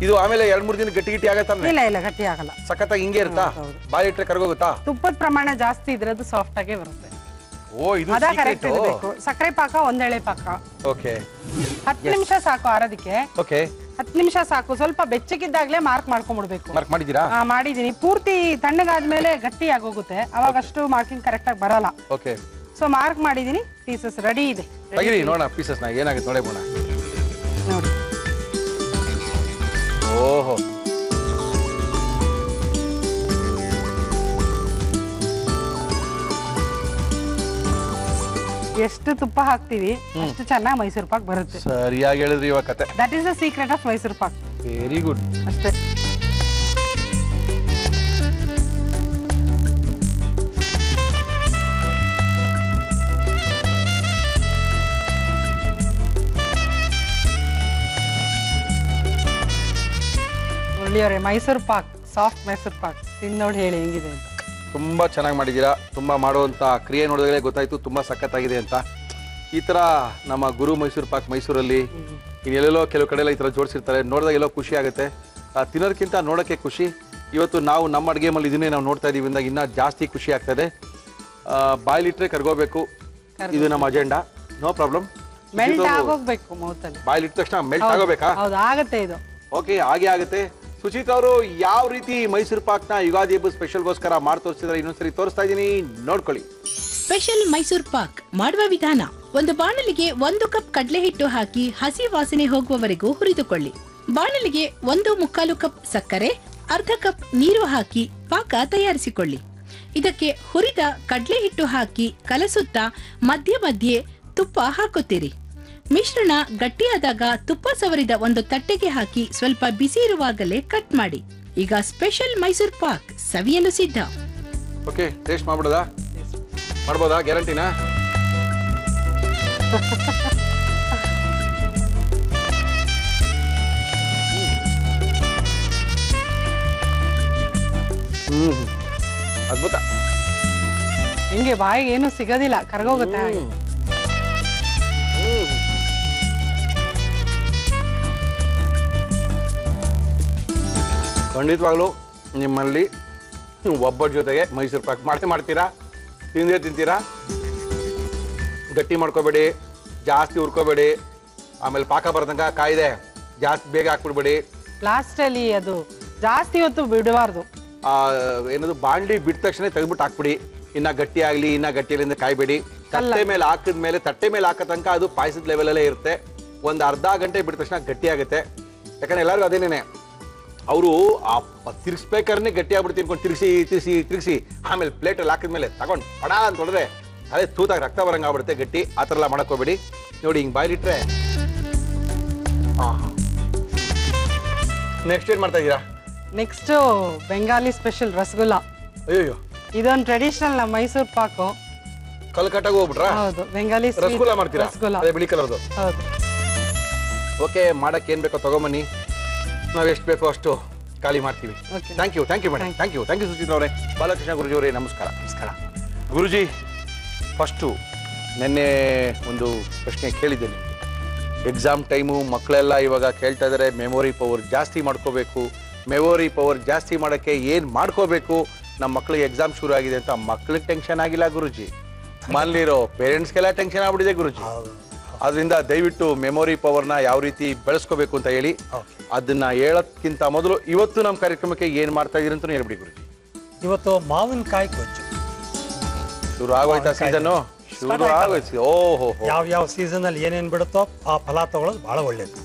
Speaker 1: ಇದು ಆಮೇಲೆ 2-3 ದಿನ ಗಟ್ಟಿ ಗಟ್ಟಿ ಆಗತ್ತಾನೆ?
Speaker 2: ಇಲ್ಲ ಇಲ್ಲ, ಗಟ್ಟಿ ಆಗಲ್ಲ.
Speaker 1: ಸಖತ್ತಾಗಿ ಹಿಂಗೆ ಇರುತ್ತಾ? ಬಾಯಿ ಇಟ್ರೆ ಕರ್ಗೋಗುತ್ತಾ?
Speaker 2: ತುಪ್ಪದ ಪ್ರಮಾಣ ಜಾಸ್ತಿ ಇದ್ರೆ ಅದು ಸಾಫ್ಟ್ ಆಗೇ ಬರುತ್ತೆ.
Speaker 1: ಓ, ಇದು
Speaker 2: ಅದ ಕರೆಕ್ಟ್ ಇರಬೇಕು. ಸಕ್ಕರೆ ಪಾಕ, ಒಂದೆಳೆ ಪಾಕ.
Speaker 1: ಓಕೆ.
Speaker 2: 10 ನಿಮಿಷ ಸಾಕು ಆರೋದಕ್ಕೆ.
Speaker 1: ಓಕೆ.
Speaker 2: 10 ನಿಮಿಷ ಸಾಕು. ಸ್ವಲ್ಪ ಬೆಚ್ಚಗಿದ್ದಾಗ್ಲೇ ಮಾರ್ಕ್ ಮಾಡ್ಕೊಂಡ್ಬಿಡ್ಬೇಕು.
Speaker 1: ಮಾರ್ಕ್ ಮಾಡಿದೀರಾ?
Speaker 2: ಮಾಡಿದೀನಿ. ಪೂರ್ತಿ ತಣ್ಣಗಾದ್ಮೇಲೆ ಗಟ್ಟಿ ಆಗೋಗುತ್ತೆ. ಅವಾಗ ಅಷ್ಟು ಮಾರ್ಕಿಂಗ್ ಕರೆಕ್ಟ್ ಆಗಿ ಬರಲ್ಲ.
Speaker 1: ಓಕೆ.
Speaker 2: ಸೊ ಮಾರ್ಕ್ ಮಾಡಿದೀನಿ. ಪೀಸಸ್ ರೆಡಿ ಇದೆ.
Speaker 1: ತೆಗಿರಿ ನೋಡೋಣ ಪೀಸಸ್ ನ ಏನಾಗುತ್ತೆ ನೋಡೋಣ.
Speaker 2: ನೋಡಿ.
Speaker 1: ಓಹೋ,
Speaker 2: ಎಷ್ಟು ತುಪ್ಪ ಹಾಕ್ತಿವಿ ಅಷ್ಟು ಚೆನ್ನಾಗಿ ಮೈಸೂರು ಪಾಕ್ ಬರುತ್ತೆ.
Speaker 1: ಸರಿಯಾಗಿ ಹೇಳಿದ್ರಿ ಇವಾಗ ಕತೆ.
Speaker 2: That is the secret of Mysuru Pak.
Speaker 1: Very good.
Speaker 2: ಅಷ್ಟೇ. ಮುರಳಿಯವರೇ, ಮೈಸೂರು ಪಾಕ್, ಸಾಫ್ಟ್ ಮೈಸೂರು ಪಾಕ್ ತಿಂದು ನೋಡಿ ಹೇಳಿ ಹೆಂಗಿದೆ ಅಂತ.
Speaker 1: ತುಂಬ ಚೆನ್ನಾಗಿ ಮಾಡಿದ್ದೀರಾ. ತುಂಬ ಮಾಡುವಂಥ ಕ್ರಿಯೆ ನೋಡಿದ್ರೆ ಗೊತ್ತಾಯಿತು ತುಂಬ ಸಖತ್ತಾಗಿದೆ ಅಂತ. ಈ ಥರ ನಮ್ಮ ಗುರು ಮೈಸೂರು ಪಾಕ್ ಮೈಸೂರಲ್ಲಿ ಇನ್ನೆಲ್ಲೆಲ್ಲೋ ಕೆಲವು ಕಡೆ ಎಲ್ಲ ಈ ಥರ ಜೋಡಿಸಿರ್ತಾರೆ. ನೋಡಿದಾಗ ಎಲ್ಲೋ ಖುಷಿ ಆಗುತ್ತೆ. ತಿನ್ನೋದಕ್ಕಿಂತ ನೋಡೋಕ್ಕೆ ಖುಷಿ. ಇವತ್ತು ನಾವು ನಮ್ಮ ಅಡುಗೆ ಮೇಲೆ ಇದನ್ನೇ ನಾವು ನೋಡ್ತಾ ಇದ್ದೀವಿ ಅಂದಾಗ ಇನ್ನೂ ಜಾಸ್ತಿ ಖುಷಿ ಆಗ್ತದೆ. ಬಾಯ್ಲಿಟ್ರೆ ಕರ್ಗೋಬೇಕು, ಇದು ನಮ್ಮ ಅಜೆಂಡಾ. No problem.
Speaker 2: ಮೆಲ್ಟ್ ಆಗೋಗ್ಬೇಕು ಮೌತಲ್ಲಿ.
Speaker 1: ಬಾಯ್ಲಿಟ್ಟ ತಕ್ಷಣ ಮೆಲ್ಟ್ ಆಗೋಬೇಕಾ?
Speaker 2: ಹೌದು, ಆಗತ್ತೆ ಇದು.
Speaker 1: ಓಕೆ, ಹಾಗೆ ಆಗುತ್ತೆ. ಸುಚಿತ್ ಅವರು ಯಾವ ರೀತಿ ಮೈಸೂರು ಪಾಕ್ನ ಯುಗಾದಿ ಹಬ್ಬ ಸ್ಪೆಷಲ್ಗೋಸ್ಕರ ಮಾಡಿ ತೋರಿಸಿದ್ರೆ ಇನ್ನೊಂದ್ಸರಿ ತೋರಿಸ್ತಾ ಇದ್ದೀನಿ, ನೋಡ್ಕೊಳ್ಳಿ.
Speaker 3: ಸ್ಪೆಷಲ್ ಮೈಸೂರ್ ಪಾಕ್ ಮಾಡುವ ವಿಧಾನ: ಒಂದು ಬಾಣಲಿಗೆ 1 ಕಪ್ ಕಡಲೆ ಹಿಟ್ಟು ಹಾಕಿ ಹಸಿ ವಾಸನೆ ಹೋಗುವವರೆಗೂ ಹುರಿದುಕೊಳ್ಳಿ. ಬಾಣಲಿಗೆ 1/4 ಕಪ್ ಸಕ್ಕರೆ, ಅರ್ಧ ಕಪ್ ನೀರು ಹಾಕಿ ಪಾಕ ತಯಾರಿಸಿಕೊಳ್ಳಿ. ಇದಕ್ಕೆ ಹುರಿದ ಕಡಲೆ ಹಿಟ್ಟು ಹಾಕಿ ಕಲಸುತ್ತಾ ಮಧ್ಯೆ ಮಧ್ಯೆ ತುಪ್ಪ ಹಾಕುತ್ತೀರಿ. ಮಿಶ್ರಣ ಗಟ್ಟಿಯಾದಾಗ ತುಪ್ಪ ಸವರಿದ ಒಂದು ತಟ್ಟೆಗೆ ಹಾಕಿ ಸ್ವಲ್ಪ ಬಿಸಿ ಇರುವಾಗಲೇ ಕಟ್ ಮಾಡಿ. ಈಗ ಸ್ಪೆಷಲ್ ಮೈಸೂರ್ ಪಾಕ್ ಸವಿಯಲು ಸಿದ್ಧ.
Speaker 1: ಓಕೆ, ಟೇಸ್ಟ್ ಮಾಡ್ಬಿಡೋದಾ? ಮಾಡ್ಬೋದಾ? ಗ್ಯಾರಂಟಿನಾ? ಅದ್ಭುತ.
Speaker 2: ಹಿಂಗೆ ಬಾಯಿಗೆ ಏನು ಸಿಗೋದಿಲ್ಲ, ಕರ್ಗೋಗುತ್ತೆ ಹಾಗೆ.
Speaker 1: ಖಂಡಿತವಾಗ್ಲೂ ನಿಮ್ಮಲ್ಲಿ ಒಬ್ಬರ ಜೊತೆಗೆ ಮೈಸೂರು ಪಾಕ್ ಮಾಡ್ತೀರಾ, ತಿಂತೀರಾ. ಗಟ್ಟಿ ಮಾಡ್ಕೋಬೇಡಿ, ಜಾಸ್ತಿ ಹುರ್ಕೋಬೇಡಿ. ಆಮೇಲೆ ಪಾಕ ಬರ್ತಂಗ ಕಾಯಿದೆ, ಜಾಸ್ತಿ ಬೇಗ ಹಾಕ್ಬಿಡ್ಬೇಡಿ.
Speaker 2: ಲಾಸ್ಟಲ್ಲಿ ಅದು ಜಾಸ್ತಿ ಹೊತ್ತು ಬಿಡಬಾರ್ದು.
Speaker 1: ಏನದು ಬಾಂಡ್ಲಿ ಬಿಟ್ಟ ತಕ್ಷಣ ತೆಗೆದ್ಬಿಟ್ಟು ಹಾಕ್ಬಿಡಿ. ಇನ್ನ ಗಟ್ಟಿ ಆಗಲಿ, ಇನ್ನ ಗಟ್ಟಿಯಲ್ಲಿಂದ ಕಾಯ್ಬೇಡಿ. ತಟ್ಟೆ ಮೇಲೆ ಹಾಕಿದ್ಮೇಲೆ ತಟ್ಟೆ ಮೇಲೆ ಹಾಕೋ ತನಕ ಅದು ಪಾಯಸದ ಲೆವೆಲಲ್ಲೇ ಇರುತ್ತೆ. ಒಂದು ಅರ್ಧ ಗಂಟೆ ಬಿಟ್ಟ ತಕ್ಷಣ ಗಟ್ಟಿ ಆಗುತ್ತೆ. ಯಾಕಂದ್ರೆ ಎಲ್ಲರಿಗೂ ಅದೇನೇನೆ, ಅವರು ಆ ತಿರ್ಗಿಸ್ಬೇಕಾದ್ರೆ ಗಟ್ಟಿ ಆಗ್ಬಿಡ್ತು ತಿನ್ಕೊಂಡು ತಿರ್ಗಿಸಿ ಆಮೇಲೆ ಪ್ಲೇಟಲ್ಲಿ ಹಾಕಿದ್ಮೇಲೆ ತಗೊಂಡು ಪಡ ಅಂತ ಹೊಡೆದ್ರೆ ಅದೇ ತೂತಾಗ ರಕ್ತ ಬರಂಗ ಆಗ್ಬಿಡುತ್ತೆ ಗಟ್ಟಿ. ಆ ಥರ ಎಲ್ಲ ಮಾಡಕೋಬೇಡಿ. ನೋಡಿ, ಹಿಂಗೆ ಬಾಯ್ಲಿಟ್ರೆ. ನೆಕ್ಸ್ಟ್ ಏನ್ ಮಾಡ್ತಾ ಇದ್ದೀರಾ?
Speaker 2: Next Bengali special rasgulla.
Speaker 1: ಅಯ್ಯೋ,
Speaker 2: ಇದೊಂದು ಟ್ರೆಡಿಷನಲ್ ನಮ್ಮ ಮೈಸೂರು ಪಾಕು.
Speaker 1: ಕಲ್ಕಟ್ಟಾಗ ಹೋಗ್ಬಿಟ್ರಾ?
Speaker 2: ಹೌದು, ಬೆಂಗಾಲಿ
Speaker 1: ರಸಗುಲ್ಲ ಮಾಡ್ತೀರಾ? ಅದೇ ಬಿಳಿ ಕಲರ್ದು.
Speaker 2: ಹೌದು.
Speaker 1: ಓಕೆ, ಮಾಡಕ್ಕೆ ಏನ್ ಬೇಕೋ ತಗೊಂಬನ್ನಿ. ನಾವು ಎಷ್ಟು ಬೇಕೋ ಅಷ್ಟು ಖಾಲಿ ಮಾಡ್ತೀವಿ. Thank you madam. Thank you Suchit ಅವರೇ. ಬಾಲಕೃಷ್ಣ ಗುರುಜಿ ಅವರೇ, ನಮಸ್ಕಾರ. ಗುರುಜಿ, ಫಸ್ಟು ನಿನ್ನೆ ಒಂದು ಪ್ರಶ್ನೆ ಕೇಳಿದ್ದೆ ನಿಮಗೆ. ಎಕ್ಸಾಮ್ ಟೈಮು ಮಕ್ಕಳೆಲ್ಲ ಇವಾಗ ಕೇಳ್ತಾ ಇದ್ದಾರೆ, ಮೆಮೊರಿ ಪವರ್ ಜಾಸ್ತಿ ಮಾಡ್ಕೋಬೇಕು. ಮೆಮೊರಿ ಪವರ್ ಜಾಸ್ತಿ ಮಾಡೋಕ್ಕೆ ಏನು ಮಾಡ್ಕೋಬೇಕು? ನಮ್ಮ ಮಕ್ಕಳಿಗೆ ಎಕ್ಸಾಮ್ ಶುರು ಆಗಿದೆ ಅಂತ. ಮಕ್ಕಳಿಗೆ ಟೆನ್ಷನ್ ಆಗಿಲ್ಲ ಗುರುಜಿ, ಮನೇಲಿರೋ ಪೇರೆಂಟ್ಸ್ಗೆಲ್ಲ ಟೆನ್ಷನ್ ಆಗ್ಬಿಟ್ಟಿದೆ ಗುರುಜಿ. ಅದರಿಂದ ದಯವಿಟ್ಟು ಮೆಮೊರಿ ಪವರ್ನ ಯಾವ ರೀತಿ ಬೆಳೆಸ್ಕೋಬೇಕು ಅಂತ ಹೇಳಿ. ಅದನ್ನ ಹೇಳೋದ್ಕಿಂತ ಮೊದಲು ಇವತ್ತು ನಮ್ಮ ಕಾರ್ಯಕ್ರಮಕ್ಕೆ ಏನು ಮಾಡ್ತಾ ಇದೀರಿ ಅಂತ ಹೇಳ್ಬಿಡಿ ಗುರುಜಿ.
Speaker 4: ಇವತ್ತು ಮಾವಿನಕಾಯಿ ಗೊಜ್ಜು
Speaker 1: ಶುರು ಆಗೋಯ್ತಾ ಸೀಸನ್ನು? ಶುರು ಆಗೋಯ್ತು. ಓಹೋ,
Speaker 4: ಯಾವ ಸೀಸನ್ ಅಲ್ಲಿ ಏನೇನ್ ಬಿಡುತ್ತೋ ಆ ಫಲ ತಗೊಳ್ಳೋದು ಬಹಳ ಒಳ್ಳೇದು.